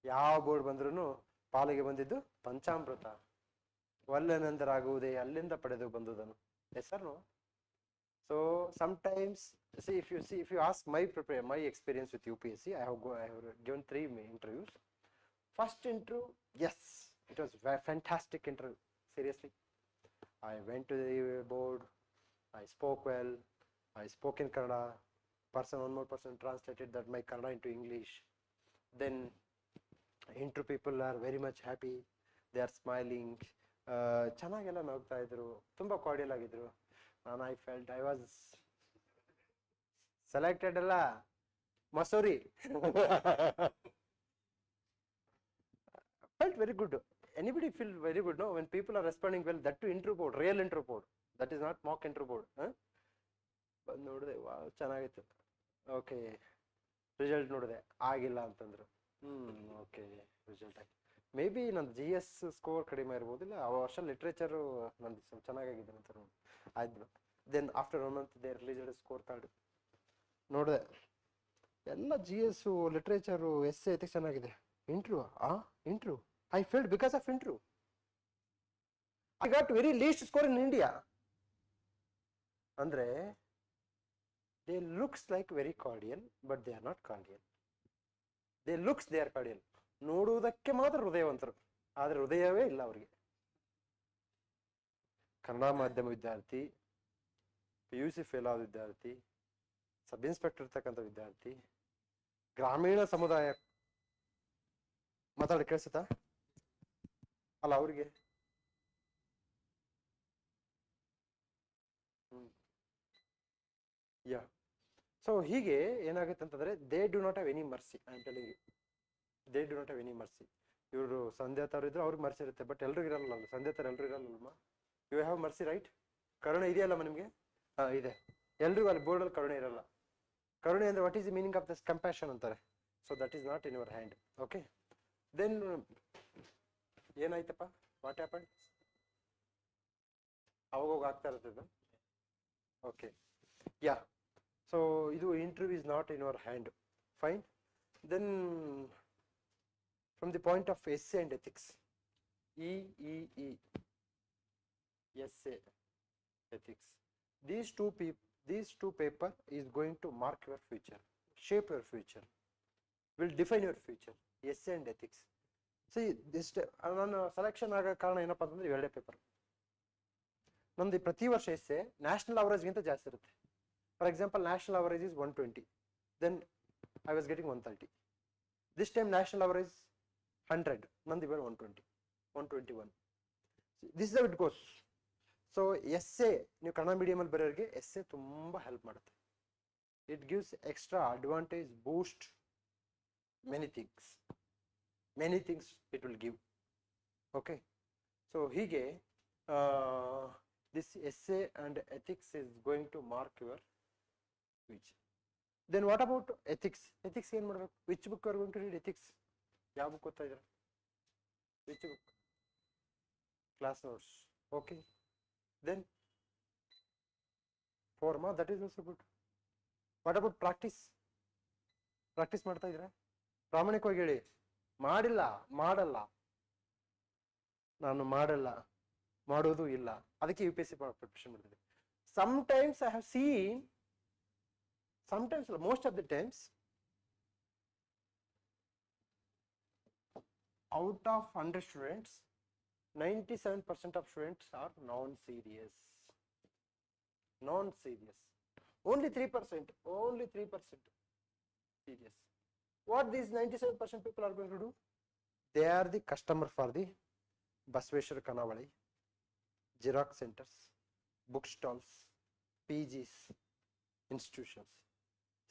ಯಾವ ಬೋರ್ಡ್ ಬಂದ್ರೂ ಪಾಲಿಗೆ ಬಂದಿದ್ದು ಪಂಚಾಮೃತ. ಒಲ್ಲೆನೆಂದರಾಗುವುದೇ ಅಲ್ಲಿಂದ ಪಡೆದು ಬಂದುದನು. ಹೆಸರು. So sometimes, if you ask my experience with UPSC, I have given 3 interviews. First interview, yes, it was a fantastic interview. Seriously, I went to the board, I spoke well, I spoke in Kannada. One more person translated that my Kannada into English. Then interview people are very much happy, they are smiling, ಚೆನ್ನಾಗೆಲ್ಲ ನಗ್ತಾ ಇದ್ರು, ತುಂಬಾ cordial ಆಗಿದ್ರು. And I felt I was selected alla Masuri. Felt very good. Anybody feel very good, no? When people are responding well, that to interview board, real interview board. That is not mock interview board. ಬಂದು ನೋಡಿದೆ, ವಾ ಚೆನ್ನಾಗಿತ್ತು. Okay, result ನೋಡಿದೆ, ಆಗಿಲ್ಲ ಅಂತಂದ್ರು. Okay, result ಆಗಿ may be ನಂದು GS score ಕಡಿಮೆ ಇರ್ಬೋದಿಲ್ಲ, ಆ ವರ್ಷ ಲಿಟ್ರೇಚರು ನಂದು ಸ್ವಲ್ಪ ಚೆನ್ನಾಗಾಗಿದೆ ಅಂತ ನೋಡಿ ಆಯ್ತು. Then after 1 month they released score card ನೋಡಿದೆ, ಎಲ್ಲ GS ಲಿಟ್ರೇಚರು essay ಎತ್ತಿಗೆ ಚೆನ್ನಾಗಿದೆ. Interview I failed because of interview. I got very least score in India. ಅಂದ್ರೆ they looks like very cordial, but they are not cordial. they are cordial. ನೋಡುವುದಕ್ಕೆ ಮಾತ್ರ ಹೃದಯವಂತರು, ಆದ್ರೆ ಹೃದಯವೇ ಇಲ್ಲ ಅವರಿಗೆ. ಕನ್ನಡ ಮಾಧ್ಯಮ ವಿದ್ಯಾರ್ಥಿ, PUC ಫೇಲ್ ಆದ ವಿದ್ಯಾರ್ಥಿ, ಸಬ್ ಇನ್ಸ್ಪೆಕ್ಟರ್ ಇರ್ತಕ್ಕಂಥ ವಿದ್ಯಾರ್ಥಿ, ಗ್ರಾಮೀಣ ಸಮುದಾಯ ಮಾತಾಡಿ ಕೇಳಿಸುತ್ತಾ ಅಲ್ಲ ಅವರಿಗೆ ಯಾ. ಸೊ ಹೀಗೆ ಏನಾಗುತ್ತೆ ಅಂತಂದ್ರೆ they do not have any mercy. I am telling you, they do not have any mercy. ಇವರು ಸಂಧ್ಯಾ ತರ ಇದ್ರು ಅವ್ರಿಗೆ ಮರ್ಸಿ ಇರುತ್ತೆ, ಬಟ್ ಎಲ್ರಿಗೂ ಇರಲ್ಲ. ಸಂಧ್ಯಾ ತರ ಎಲ್ರಿಗೂ ಇರಲ್ಲಮ್ಮ. You have mercy right? ಕರುಣೆ ಇದೆಯಲ್ಲಮ್ಮ ನಿಮ್ಗೆ? ಇದೆ. ಎಲ್ರಿಗೂ ಅಲ್ಲಿ ಬೋರ್ಡಲ್ಲಿ ಕರುಣೆ ಇರಲ್ಲ. ಕರುಣೆ ಅಂದ್ರೆ what is the meaning of this? Compassion ಅಂತಾರೆ. So that is not in your hand. Okay, then ಏನಾಯ್ತಪ್ಪ? What happen? ಅವಾಗೋಗ ಆಗ್ತಾ ಇರ್ತದೆ. Okay, yeah. ಸೊ ಇದು interview is not in your hand. Fine. Then from the point of essay and ethics, EEE, essay, ethics, these two paper is going to mark your future, shape your future, will define your future. Essay and ethics. See this ನಾನು selection ಆಗೋ ಕಾರಣ ಏನಪ್ಪಾ ಅಂತಂದ್ರೆ ಎರಡೇ paper. ನಮ್ದು ಪ್ರತಿ ವರ್ಷ essay national ಅವರೇಜ್ಗಿಂತ ಜಾಸ್ತಿ ಇರುತ್ತೆ. For example national average is 120, then I was getting 130. This time national average 100, ನಂದು ಇವಾಗ 120, 121. This is how it goes. So essay ನೀವು ಕನ್ನಡ ಮೀಡಿಯಮಲ್ಲಿ ಬರೋರಿಗೆ ಎಸ್ಸೆ ತುಂಬ ಹೆಲ್ಪ್ ಮಾಡುತ್ತೆ. It gives extra advantage, boost, many things it will give. Okay, so ಹೀಗೆ this essay and ethics is going to mark your future. Then what about ethics? Ethics ಏನು ಮಾಡಬೇಕು? Which book you are going to read? Ethics ಯಾವ book ಓದ್ತಾ ಇದ್ದೀರಾ? Which book? Class notes. Okay, then forma, that is also good. What about practice? Practice ಮಾಡ್ತಾ ಇದ್ದೀರಾ? ಪ್ರಾಮಾಣಿಕವಾಗಿ ಹೇಳಿ. ಮಾಡಲ್ಲ, ನಾನು ಮಾಡಲ್ಲ, ಮಾಡೋದು ಇಲ್ಲ. ಅದಕ್ಕೆ UPSC ಪ್ರಿಪರೇಷನ್ ಮಾಡ್ತಿದ್ದೆ. Sometimes I have seen, sometimes most of the times, out of 100 students, 97% of students are non-serious. Only 3% serious. What these 97% people are going to do? They are the customer for the Basveshwar Kanavali, Xerox centers, book stalls, PGs, institutions.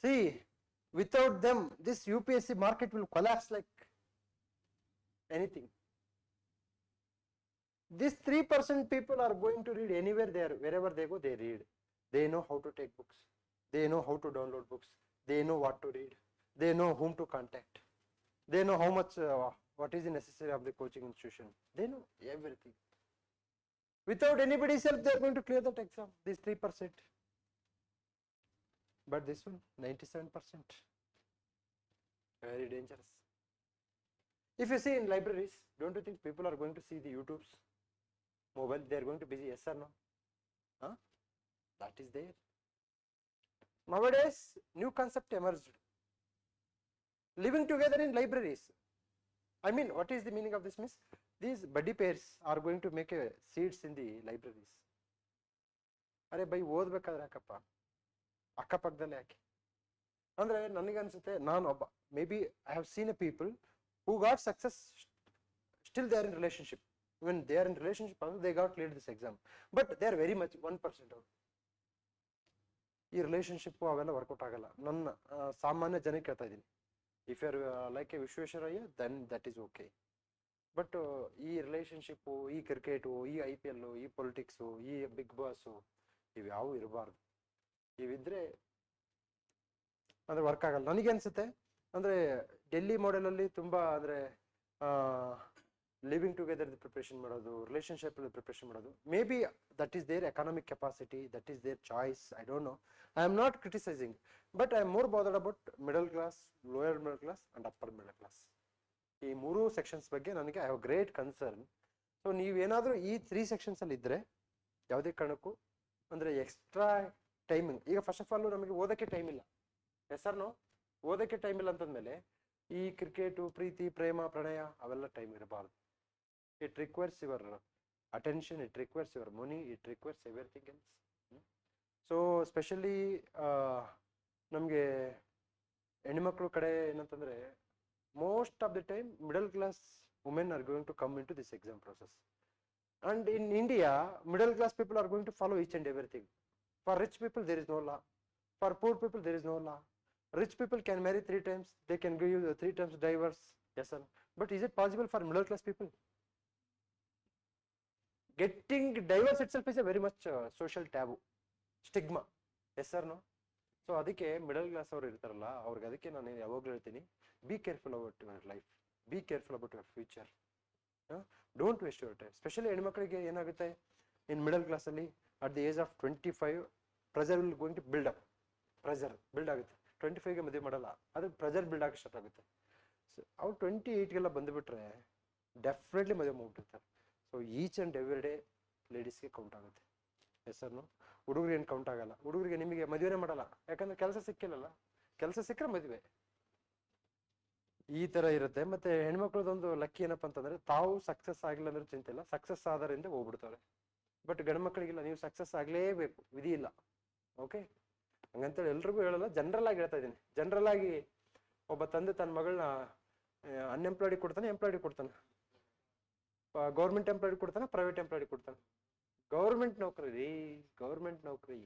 See, without them, this UPSC market will collapse like anything. These 3% people are going to read anywhere there, wherever they go, they read. They know how to take books. They know how to download books. They know what to read. They know whom to contact. They know how much, what is the necessary of the coaching institution. They know everything. Without anybody's help, they are going to clear that exam. These 3%. But this one, 97%. Very dangerous. If you see in libraries, don't you think people are going to see the YouTubes, mobile? They are going to busy, yes or no? Huh? That is there. Nowadays, new concept emerged. Living together in libraries. I mean, what is the meaning of this, miss? These buddy pairs are going to make seats in the libraries. ಅರೆ by ಓದ್ಬೇಕಾದ್ರೆ ಯಾಕಪ್ಪ ಅಕ್ಕಪಕ್ಕದಲ್ಲೇ ಯಾಕೆ ಅಂದ್ರೆ ನನಗನ್ಸುತ್ತೆ, ನಾನು ಒಬ್ಬ may be I have seen A people who got success, still they are in relationship. When they are in relationship, they got cleared this exam. But they are very much 1% out. ಈ relationship ಅವೆಲ್ಲ work out ಆಗಲ್ಲ. ನನ್ನ ಸಾಮಾನ್ಯ ಜನಕ್ಕೆ ಹೇಳ್ತಾ ಇದ್ದೀನಿ. If you are like a Visvesvaraya, then that is okay. But ಈ relationship, ಈ ಕ್ರಿಕೆಟು, ಈ IPL, ಈ ಪೊಲಿಟಿಕ್ಸು, ಈ ಬಿಗ್ ಬಾಸು, ಇವ್ಯಾವು ಇರಬಾರ್ದು. ಇವಿದ್ರೆ ಅಂದ್ರೆ ವರ್ಕ್ ಆಗಲ್ಲ. ನನಗೆ ಅನ್ಸುತ್ತೆ ಅಂದ್ರೆ ಡೆಲ್ಲಿ ಮಾಡೆಲಲ್ಲಿ ತುಂಬಾ ಅಂದ್ರೆ ಲಿವಿಂಗ್ ಟುಗೆದರ್ ಪ್ರಿಪರೇಷನ್ ಮಾಡೋದು, ರಿಲೇಶನ್ಶಿಪ್ ಪ್ರಿಪರೇಷನ್ ಮಾಡೋದು, maybe that is their economic capacity, that is their choice. I don't know. I am not criticising, but I am more bothered about middle class, lower middle class and upper middle class. ಈ ಮೂರು sections ಬಗ್ಗೆ ನನಗೆ I have great concern. So ನೀವೇನಾದರೂ ಈ 3 sections ಅಲ್ಲಿ ಇದ್ರೆ ಯಾವುದೇ ಕಾರಣಕ್ಕೂ ಅಂದ್ರೆ ಎಕ್ಸ್ಟ್ರಾ ಟೈಮಿಂಗ್, ಈಗ ಫಸ್ಟ್ ಆಫ್ ಆಲ್ ನಮಗೆ ಓದಕ್ಕೆ ಟೈಮ್ ಇಲ್ಲ. ಹೆಸರ್ನೋ ಓದಕ್ಕೆ ಟೈಮ್ ಇಲ್ಲ ಅಂತಂದ್ಮೇಲೆ ಈ ಕ್ರಿಕೆಟು, ಪ್ರೀತಿ, ಪ್ರೇಮ, ಪ್ರಣಯ ಅವೆಲ್ಲ ಟೈಮ್ ಇರಬಾರ್ದು. It requires your attention, it requires your money, it requires everything else. So specially ನಮಗೆ ಹೆಣ್ಮಕ್ಳು ಕಡೆ ಏನಂತಂದರೆ most of the time middle class women are going to come into this exam process, and in India middle class people are going to follow each and everything. For rich people there is no law, for poor people there is no law. Rich people can marry 3 times, they can give you 3 times divorce, yes sir, but is it possible for middle class people? Getting divorce itself is a very much social taboo, stigma, yes sir, no. So ಅದಕ್ಕೆ middle class ಅವರು ಇರ್ತಾರಲ್ಲ ಅವ್ರಿಗೆ ಅದಕ್ಕೆ ನಾನು ಯಾವಾಗಲೂ ಹೇಳ್ತೀನಿ, be careful about your life, be careful about your future, don't waste your time. Specially ಹೆಣ್ಮಕ್ಳಿಗೆ ಏನಾಗುತ್ತೆ, ಇನ್ ಮಿಡಲ್ ಕ್ಲಾಸಲ್ಲಿ at the age of 25 pressure will going to build up, pressure build ಆಗುತ್ತೆ. 25ಗೆ ಮದುವೆ ಮಾಡಲ್ಲ, ಅದು ಪ್ರೆಷರ್ ಬಿಲ್ಡ್ ಆಗಿ start ಆಗುತ್ತೆ. ಸೊ ಅವ್ರು 28ಗೆಲ್ಲ ಬಂದುಬಿಟ್ರೆ ಡೆಫಿನೆಟ್ಲಿ ಮದುವೆ ಮಾಡ್ಬಿಟ್ಟಿರ್ತಾರೆ. So each and every day ಲೇಡೀಸ್ಗೆ count ಆಗುತ್ತೆ, ಎಸ್ ಸರ್ ನೋ. ಹುಡುಗರಿಗೆ ಏನು ಕೌಂಟ್ ಆಗಲ್ಲ, ಹುಡುಗರಿಗೆ ನಿಮಗೆ ಮದುವೆನೇ ಮಾಡಲ್ಲ, ಯಾಕಂದ್ರೆ ಕೆಲಸ ಸಿಕ್ಕಿಲ್ಲಲ್ಲ, ಕೆಲಸ ಸಿಕ್ಕರೆ ಮದುವೆ, ಈ ಥರ ಇರುತ್ತೆ. ಮತ್ತು ಹೆಣ್ಮಕ್ಳದೊಂದು ಲಕ್ಕಿ ಏನಪ್ಪ ಅಂತಂದರೆ, ತಾವು ಸಕ್ಸಸ್ ಆಗಿಲ್ಲ ಅಂದ್ರೆ ಚಿಂತೆ ಇಲ್ಲ, ಸಕ್ಸಸ್ ಆದರಿಂದ ಹೋಗ್ಬಿಡ್ತಾರೆ. ಬಟ್ ಗಂಡು ಮಕ್ಕಳಿಗಿಲ್ಲ, ನೀವು ಸಕ್ಸಸ್ ಆಗಲೇಬೇಕು, ವಿಧಿ ಇಲ್ಲ. ಓಕೆ, ಹಂಗಂತೇಳಿ ಎಲ್ರಿಗೂ ಹೇಳಲ್ಲ, ಜನರಲ್ ಆಗಿ ಹೇಳ್ತಾ ಇದ್ದೀನಿ. ಜನರಲ್ ಆಗಿ ಒಬ್ಬ ತಂದೆ ತನ್ನ ಮಗಳನ್ನ ಅನ್ಎಂಪ್ಲಾಯ್ಡಿಗೆ ಕೊಡ್ತಾನೆ, ಎಂಪ್ಲಾಯ್ಡಿಗೆ ಕೊಡ್ತಾನೆ, ಗೌರ್ಮೆಂಟ್ ಎಂಪ್ಲಾಯ್ಡಿಗೆ ಕೊಡ್ತಾನೆ, ಪ್ರೈವೇಟ್ ಎಂಪ್ಲಾಯ್ಡಿಗೆ ಕೊಡ್ತಾನೆ. ಗೌರ್ಮೆಂಟ್ ನೌಕರಿ ರೀ, ಗೌರ್ಮೆಂಟ್ ನೌಕರಿ.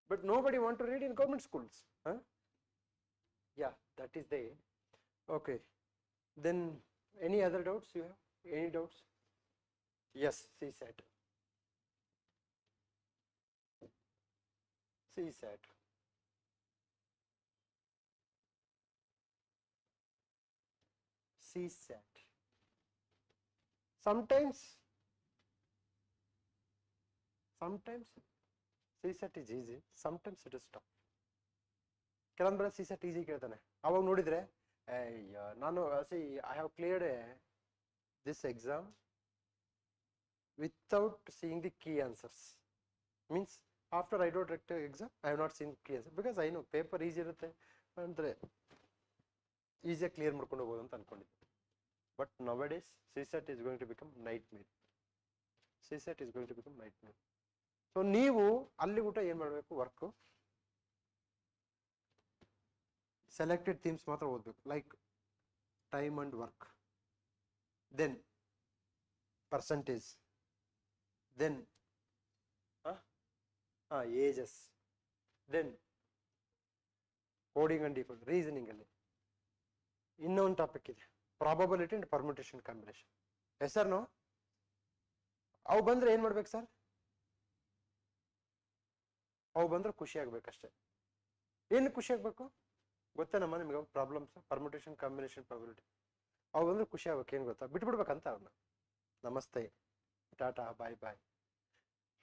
But nobody want to read in government schools, huh? Yeah, that is the okay. Then any other doubts you have? Any doubts? Yes, CSAT. CSAT. CSAT. Sometimes CSAT is easy, sometimes it is tough. ಕೆಲವೊಂದು CSAT easy ಕೇಳ್ತಾನೆ, ಅವಾಗ ನೋಡಿದ್ರೆ ನಾನು I have cleared this exam without seeing the key answers. Means after I don't write exam, I have not seen key answer, because I know paper easy ಇರುತ್ತೆ ಅಂದರೆ ಈಸಿಯಾಗಿ clear ಮಾಡ್ಕೊಂಡು ಹೋಗೋದು ಅಂತ ಅನ್ಕೊಂಡಿದ್ದೆ. But nowadays CSAT is going to become nightmare. CSAT is going to become nightmare. So ನೀವು ಅಲ್ಲಿ ಊಟ ಏನು ಮಾಡಬೇಕು, ವರ್ಕು ಸೆಲೆಕ್ಟೆಡ್ ಥೀಮ್ಸ್ ಮಾತ್ರ ಓದಬೇಕು, like time and work, then percentage, then ages, then coding and decoding, reasoning ಅಲ್ಲಿ ಇನ್ನೊಂದು topic ಇದೆ, probability and permutation combination. Yes sir no? ಅವು ಬಂದ್ರೆ ಏನ್ ಮಾಡ್ಬೇಕು ಸರ್? ಅವು ಬಂದ್ರೆ ಖುಷಿ ಆಗ್ಬೇಕಷ್ಟೇ. ಏನು ಖುಷಿ ಆಗ್ಬೇಕು ಗೊತ್ತೇನಮ್ಮ ನಿಮ್ಗೆ? ಪ್ರಾಬ್ಲಮ್ಸ್, ಪರ್ಮ್ಯುಟೇಷನ್ ಕಾಂಬಿನೇಷನ್, ಪ್ರಾಬಬಿಲಿಟಿ, ಅವು ಬಂದ್ರೆ ಖುಷಿ ಆಗ್ಬೇಕು. ಏನು ಗೊತ್ತಾ, ಬಿಟ್ಬಿಡ್ಬೇಕಂತ ಅವ್ರನ್ನ. ನಮಸ್ತೆ, ಟಾಟಾ, bye bye.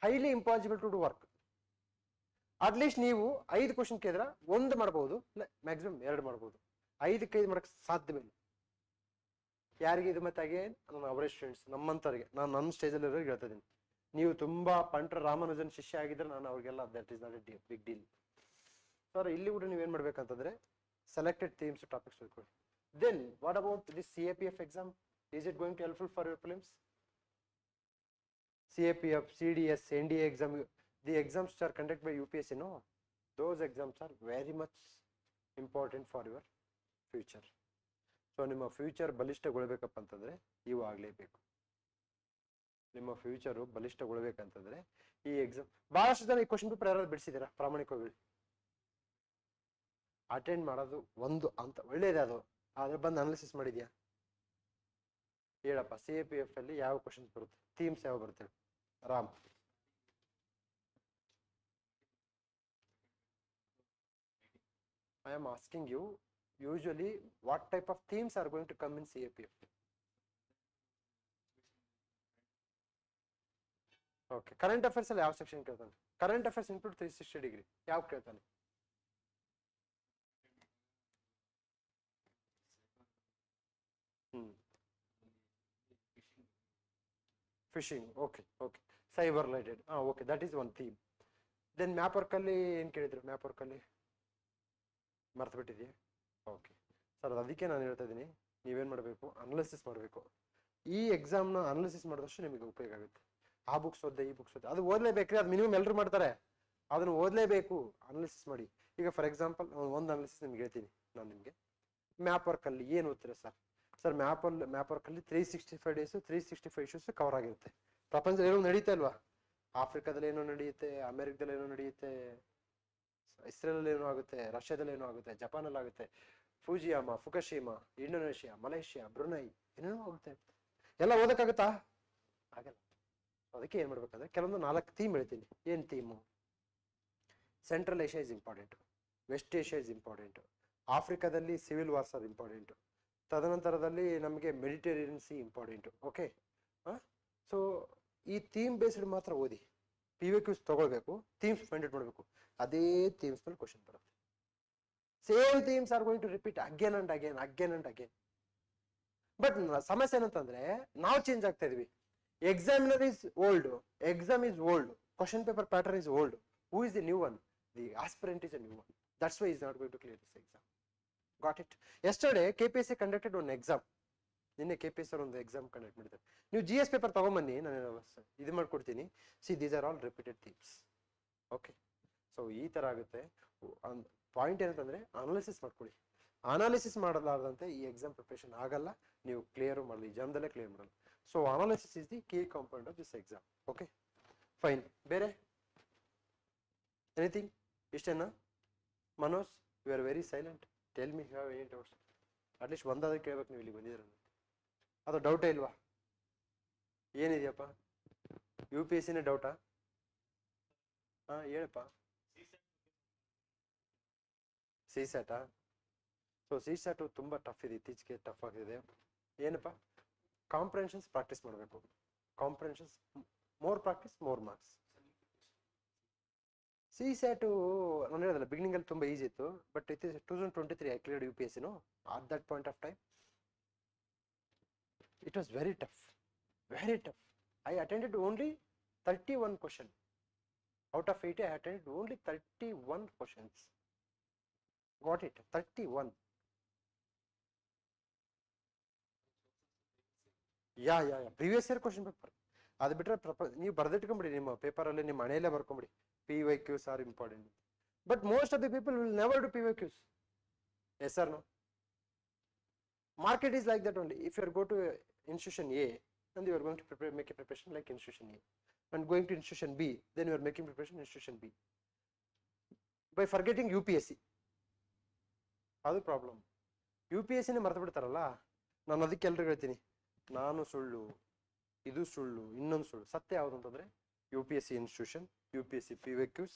Highly impossible to do work. At least ನೀವು 5 ಕ್ವಶನ್ ಕೇಳಿದ್ರೆ 1 ಮಾಡ್ಬೋದು, ಮ್ಯಾಕ್ಸಿಮಮ್ 2 ಮಾಡ್ಬೋದು. 5ಕ್ಕೆ 5 ಮಾಡಕ್ಕೆ ಸಾಧ್ಯವಿಲ್ಲ. ಯಾರಿಗೆ ಇದು? ಮತ್ತೆ ಅಗೇನ್ ನನ್ನ ಅವರೇಜ್ ಸ್ಟೂಡೆಂಟ್ಸ್, ನಮ್ಮಂಥವ್ರಿಗೆ, ನಾನು ನನ್ನ ಸ್ಟೇಜಲ್ಲಿ ಇರೋರಿಗೆ ಹೇಳ್ತಾ ಇದ್ದೀನಿ. ನೀವು ತುಂಬಾ ಪಂಟ್ರ ರಾಮಾನುಜನ್ ಶಿಷ್ಯ ಆಗಿದ್ರೆ ನಾನು ಅವ್ರಿಗೆಲ್ಲ that is not a big deal. Sir ಇಲ್ಲಿ ಕೂಡ ನೀವೇನು ಮಾಡ್ಬೇಕಂತಂದ್ರೆ ಸೆಲೆಕ್ಟೆಡ್ ಥೀಮ್ಸ್ ಟಾಪಿಕ್ಸ್ ತಿಳ್ಕೊಳ್ಳಿ. Then what about this CAPF exam? Is it going to helpful for your prelims? CAPF, CDS, NDA exam, the exams which are conducted by UPSC, no, those exams are very much important for your future. So ನಿಮ್ಮ future ಬಲಿಷ್ಠಗೊಳ್ಬೇಕಪ್ಪ ಅಂತಂದ್ರೆ ಇವು ಆಗಲೇಬೇಕು. ನಿಮ್ಮ future ಬಲಿಷ್ಠಗೊಳ್ಬೇಕಂತಂದ್ರೆ ಈ exam. ಬಹಳಷ್ಟು ಜನ ಈ question paper ಯಾರು ಬಿಡಿಸಿದ್ದೀರಾ? ಪ್ರಾಮಾಣಿಕವಾಗಿ ಅಟೆಂಡ್ ಮಾಡೋದು ಒಂದು ಅಂತ ಒಳ್ಳೇದೇ, ಅದು ಆದ್ರೆ ಬಂದು ಅನಾಲಿಸಿಸ್ ಮಾಡಿದ್ಯಾ? ಹೇಳಪ್ಪ, CAPF ಅಲ್ಲಿ ಯಾವ ಕ್ವಶನ್ಸ್ ಬರುತ್ತೆ, ಥೀಮ್ಸ್ ಯಾವ ಬರುತ್ತೆ? Ram, I am asking you, usually what type of themes are going to come in CAPF? Okay, current affairs ಅಲ್ಲಿ ಯಾವ ಸೆಕ್ಷನ್ ಕೇಳ್ತಾನೆ? ಕರೆಂಟ್ ಅಫೇರ್ಸ್ ಇನ್ಕ್ಲೂಡ್ 360 ಡಿಗ್ರಿ ಯಾವ ಕೇಳ್ತಾನೆ? Phishing, okay okay, cyber related, okay, that is one theme. Then map work ಅಲ್ಲಿ ಏನು ಕೇಳಿದ್ರು? Map work ಅಲ್ಲಿ ಮರ್ತು ಬಿಟ್ಟಿದೆಯಾ? ಓಕೆ ಸರ್, ಅದಕ್ಕೆ ನಾನು ಹೇಳ್ತಾ ಇದ್ದೀನಿ, ನೀವೇನು ಮಾಡಬೇಕು, ಅನಾಲಿಸಿಸ್ ಮಾಡಬೇಕು. ಈ ಎಕ್ಸಾಮ್ನ ಅನಾಲಿಸಿಸ್ ಮಾಡಿದಷ್ಟು ನಿಮಗೆ ಉಪಯೋಗ ಆಗುತ್ತೆ. ಆ ಬುಕ್ಸ್ ಓದ್ದೆ ಈ ಬುಕ್ಸ್ ಓದ್ದೆ ಅದು ಓದಲೇಬೇಕ್ರಿ, ಅದು ಮಿನಿಮಮ್ ಎಲ್ಲರೂ ಮಾಡ್ತಾರೆ, ಅದನ್ನು ಓದಲೇಬೇಕು. ಅನಾಲಿಸಿಸ್ ಮಾಡಿ. ಈಗ ಫಾರ್ ಎಕ್ಸಾಂಪಲ್ ಒಂದು ಅನಾಲಿಸಿಸ್ ನಿಮ್ಗೆ ಹೇಳ್ತೀನಿ ನಾನು ನಿಮಗೆ. ಮ್ಯಾಪ್ ವರ್ಕಲ್ಲಿ ಏನು ಓದ್ತೀರಾ ಸರ್? ಸರ್ ಮ್ಯಾಪ್ ವರ್ಕಲ್ಲಿ 365 ಡೇಸು 365 ಇಶ್ಯೂಸ್ ಕವರ್ ಆಗಿರುತ್ತೆ. ಪ್ರಪಂಚದಲ್ಲಿ ಏನೋ ನಡೀತಾ ಇಲ್ವಾ? ಆಫ್ರಿಕಾದಲ್ಲಿ ಏನೋ ನಡೆಯುತ್ತೆ, ಅಮೆರಿಕದಲ್ಲಿ ಏನೋ ನಡೆಯುತ್ತೆ, ಇಸ್ರೇಲಲ್ಲಿ ಏನೋ ಆಗುತ್ತೆ, ರಷ್ಯಾದಲ್ಲಿ ಏನೋ ಆಗುತ್ತೆ, ಜಪಾನಲ್ಲಿ ಆಗುತ್ತೆ, ಫೂಜಿಯಾಮ, ಫುಕಶಿಮಾ, ಇಂಡೋನೇಷಿಯಾ, ಮಲೇಷಿಯಾ, ಬ್ರುನೈ, ಏನೇನೋ ಆಗುತ್ತೆ. ಎಲ್ಲ ಓದಕ್ಕಾಗತ್ತಾ? ಆಗಲ್ಲ. ಅದಕ್ಕೆ ಏನ್ ಮಾಡ್ಬೇಕಂದ್ರೆ ಕೆಲವೊಂದು 4 ಥೀಮ್ ಹೇಳ್ತೀನಿ. ಏನ್ theme? Central Asia is important, west Asia is important, ಆಫ್ರಿಕಾದಲ್ಲಿ ಸಿವಿಲ್ ವಾರ್ಸ್ ಅದು ಇಂಪಾರ್ಟೆಂಟ್, ತದನಂತರದಲ್ಲಿ ನಮಗೆ Mediterranean sea important. Okay, so ಈ ಥೀಮ್ ಬೇಸ್ಡ್ ಮಾತ್ರ ಓದಿ. PVQs ತಗೊಳ್ಬೇಕು, ಥೀಮ್ಸ್ ಫೈಂಡ್ ಔಟ್ ಮಾಡಬೇಕು. ಅದೇ ಥೀಮ್ಸ್ ಮೇಲೆ ಕ್ವಶನ್ ಬರುತ್ತೆ. Same themes are going to repeat again and again, again and again. But ಸಮಸ್ಯೆ ಏನಂತಂದ್ರೆ ನಾವು ಚೇಂಜ್ ಆಗ್ತಾ ಇದೀವಿ. Examiner is old, exam is old, question paper pattern is old. Who is the new one? The aspirant is a new one. That's why he's not going to clear this exam. Got it? Yesterday KPSC conducted one exam. ನಿನ್ನೆ KPSC ಒಂದು exam conduct ಮಾಡಿದ್ದಾರೆ. ನೀವು GS paper ತಗೊಂಬನ್ನಿ, ನಾನು ಇದು ಮಾಡ್ಕೊಡ್ತೀನಿ. See these are all repeated themes. Okay, so ಈ ತರ ಆಗುತ್ತೆ. ಪಾಯಿಂಟ್ ಏನಂತಂದ್ರೆ ಅನಾಲಿಸಿಸ್ ಮಾಡ್ಕೊಳ್ಳಿ. ಅನಾಲಿಸಿಸ್ ಮಾಡಲಾರ್ದಂತೆ ಈ ಎಕ್ಸಾಮ್ ಪ್ರಿಪರೇಷನ್ ಆಗಲ್ಲ, ನೀವು ಕ್ಲಿಯರ್ ಮಾಡಲಿ, ಎಕ್ಸಾಮ್ದಲ್ಲೇ ಕ್ಲಿಯರ್ ಮಾಡಲ್ಲ. So analysis is the key component of this exam. Okay fine. ಬೇರೆ ಎನಿಥಿಂಗ್? ಇಷ್ಟೇನಾ? Manoj, you are very silent. Tell me if you have any doubts. At least ಒಂದಾದ್ರೂ ಕೇಳ್ಬೇಕು ನೀವು ಇಲ್ಲಿ ಬಂದಿದ್ದೀರ. ಅದು ಡೌಟೇ ಇಲ್ವಾ? ಏನಿದೆಯಪ್ಪ? UPSC ನೇ ಡೌಟಾ? ಹೇಳಪ್ಪ. CSAT? ಸೊ CSAT ತುಂಬಾ ಟಫ್ ಇದೆ, ಇತ್ತೀಚೆಗೆ ಟಫ್ ಆಗಿದೆ. ಏನಪ್ಪ? ಕಾಂಪ್ರಿಹೆನ್ಷನ್ಸ್ ಪ್ರಾಕ್ಟೀಸ್ ಮಾಡಬೇಕು. ಕಾಂಪ್ರಿಹೆನ್ಷನ್ಸ್, more practice more marks. CSAT ನಾನು ಹೇಳೋದಲ್ಲ, ಬಿಗಿನಿಂಗ್ ಅಲ್ಲಿ ತುಂಬಾ ಈಸಿ ಇತ್ತು, but it is 2023 I cleared UPSC. At that point of time it was very tough, very tough. I attended only 31 questions out of 80. I attended only 31 questions. Got it? 31. Yeah. Previous year question paper. ಅದು ಬಿಟ್ರೆ ನೀವು ಬರ್ದಿಟ್ಕೊಂಬಿಡಿ ನಿಮ್ಮ paper ಅಲ್ಲಿ, ನಿಮ್ಮ ಮನೆಯಲ್ಲೇ ಬರ್ಕೊಂಬಿಡಿ. PYQs are important, but most of the people will never do PYQs. Yes or no? Market is like that only. If you are go to institution A, then you are going to make a preparation like institution A, and going to institution B, then you are making preparation institution B by forgetting UPSC. ಅದು problem. UPSC ನೇ ಮರ್ತು ಬಿಡ್ತಾರಲ್ಲ. ನಾನು ಅದಕ್ಕೆ ಎಲ್ರಿಗೂ ಹೇಳ್ತೀನಿ, ನಾನು ಸುಳ್ಳು, ಇದು ಸುಳ್ಳು, ಇನ್ನೊಂದು ಸುಳ್ಳು. ಸತ್ಯ ಯಾವುದು ಅಂತಂದ್ರೆ UPSC institution, UPSC PYQs,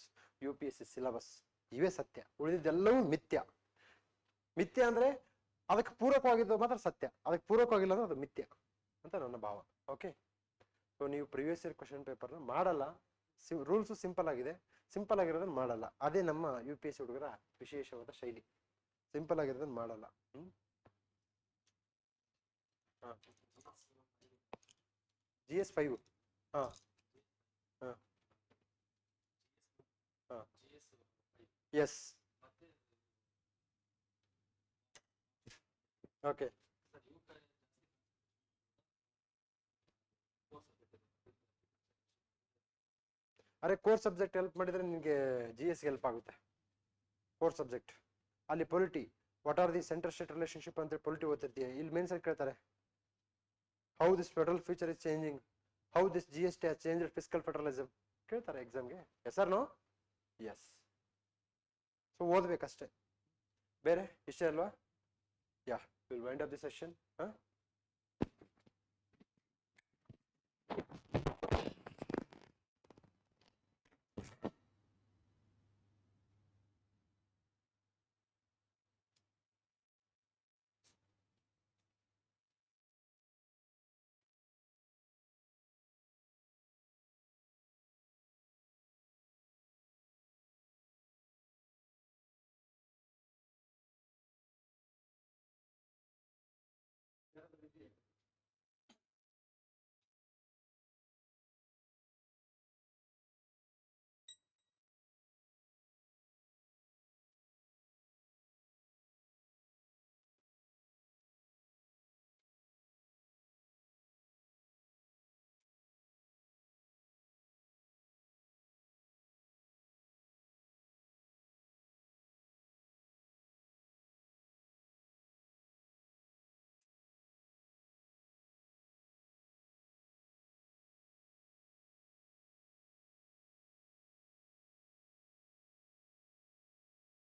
UPSC syllabus, ಇವೇ ಸತ್ಯ. ಉಳಿದಿದ್ದೆಲ್ಲವೂ ಮಿಥ್ಯ. ಮಿಥ್ಯ ಅಂದ್ರೆ ಅದಕ್ಕೆ ಪೂರಕವಾಗಿದ್ದು ಮಾತ್ರ ಸತ್ಯ, ಅದಕ್ಕೆ ಪೂರಕವಾಗಿಲ್ಲ ಅಂದ್ರೆ ಅದು ಮಿಥ್ಯ ಅಂತ ನನ್ನ ಭಾವ. ಓಕೆ, ಸೊ ನೀವು ಪ್ರಿವಿಯಸ್ ಇಯರ್ ಕ್ವಶನ್ ಪೇಪರ್ನ ಮಾಡಲ್ಲ. ರೂಲ್ಸ್ ಸಿಂಪಲ್ ಆಗಿದೆ, ಸಿಂಪಲ್ ಆಗಿರೋದನ್ನ ಮಾಡಲ್ಲ. ಅದೇ ನಮ್ಮ UPSC ಹುಡುಗರ ವಿಶೇಷವಾದ ಶೈಲಿ, ಸಿಂಪಲ್ ಆಗಿರೋದನ್ನ ಮಾಡಲ್ಲ. GS 5. Yes. Okay. ಅರೆ ಕೋರ್ ಸಬ್ಜೆಕ್ಟ್ ಹೆಲ್ಪ್ ಮಾಡಿದ್ರೆ ನಿಮಗೆ GS ಹೆಲ್ಪ್ ಆಗುತ್ತೆ. ಕೋರ್ ಸಬ್ಜೆಕ್ಟ್ ಅಲ್ಲಿ polity, what are the centre state relationship ಅಂತ ಪೊಲಿಟಿ ಓದ್ತಿರ್ತೀಯ. ಇಲ್ಲಿ ಮೇನ್ಸ್ ಅಲ್ಲಿ ಕೇಳ್ತಾರೆ, how this federal future is changing, how this GST has changed fiscal federalism ಕೇಳ್ತಾರೆ ಎಕ್ಸಾಮ್ಗೆ. Yes or no? Yes. So ಓದ್ಬೇಕಷ್ಟೇ, ಬೇರೆ ಇಷ್ಟೇ ಅಲ್ವಾ? Yeah, will wind up the session.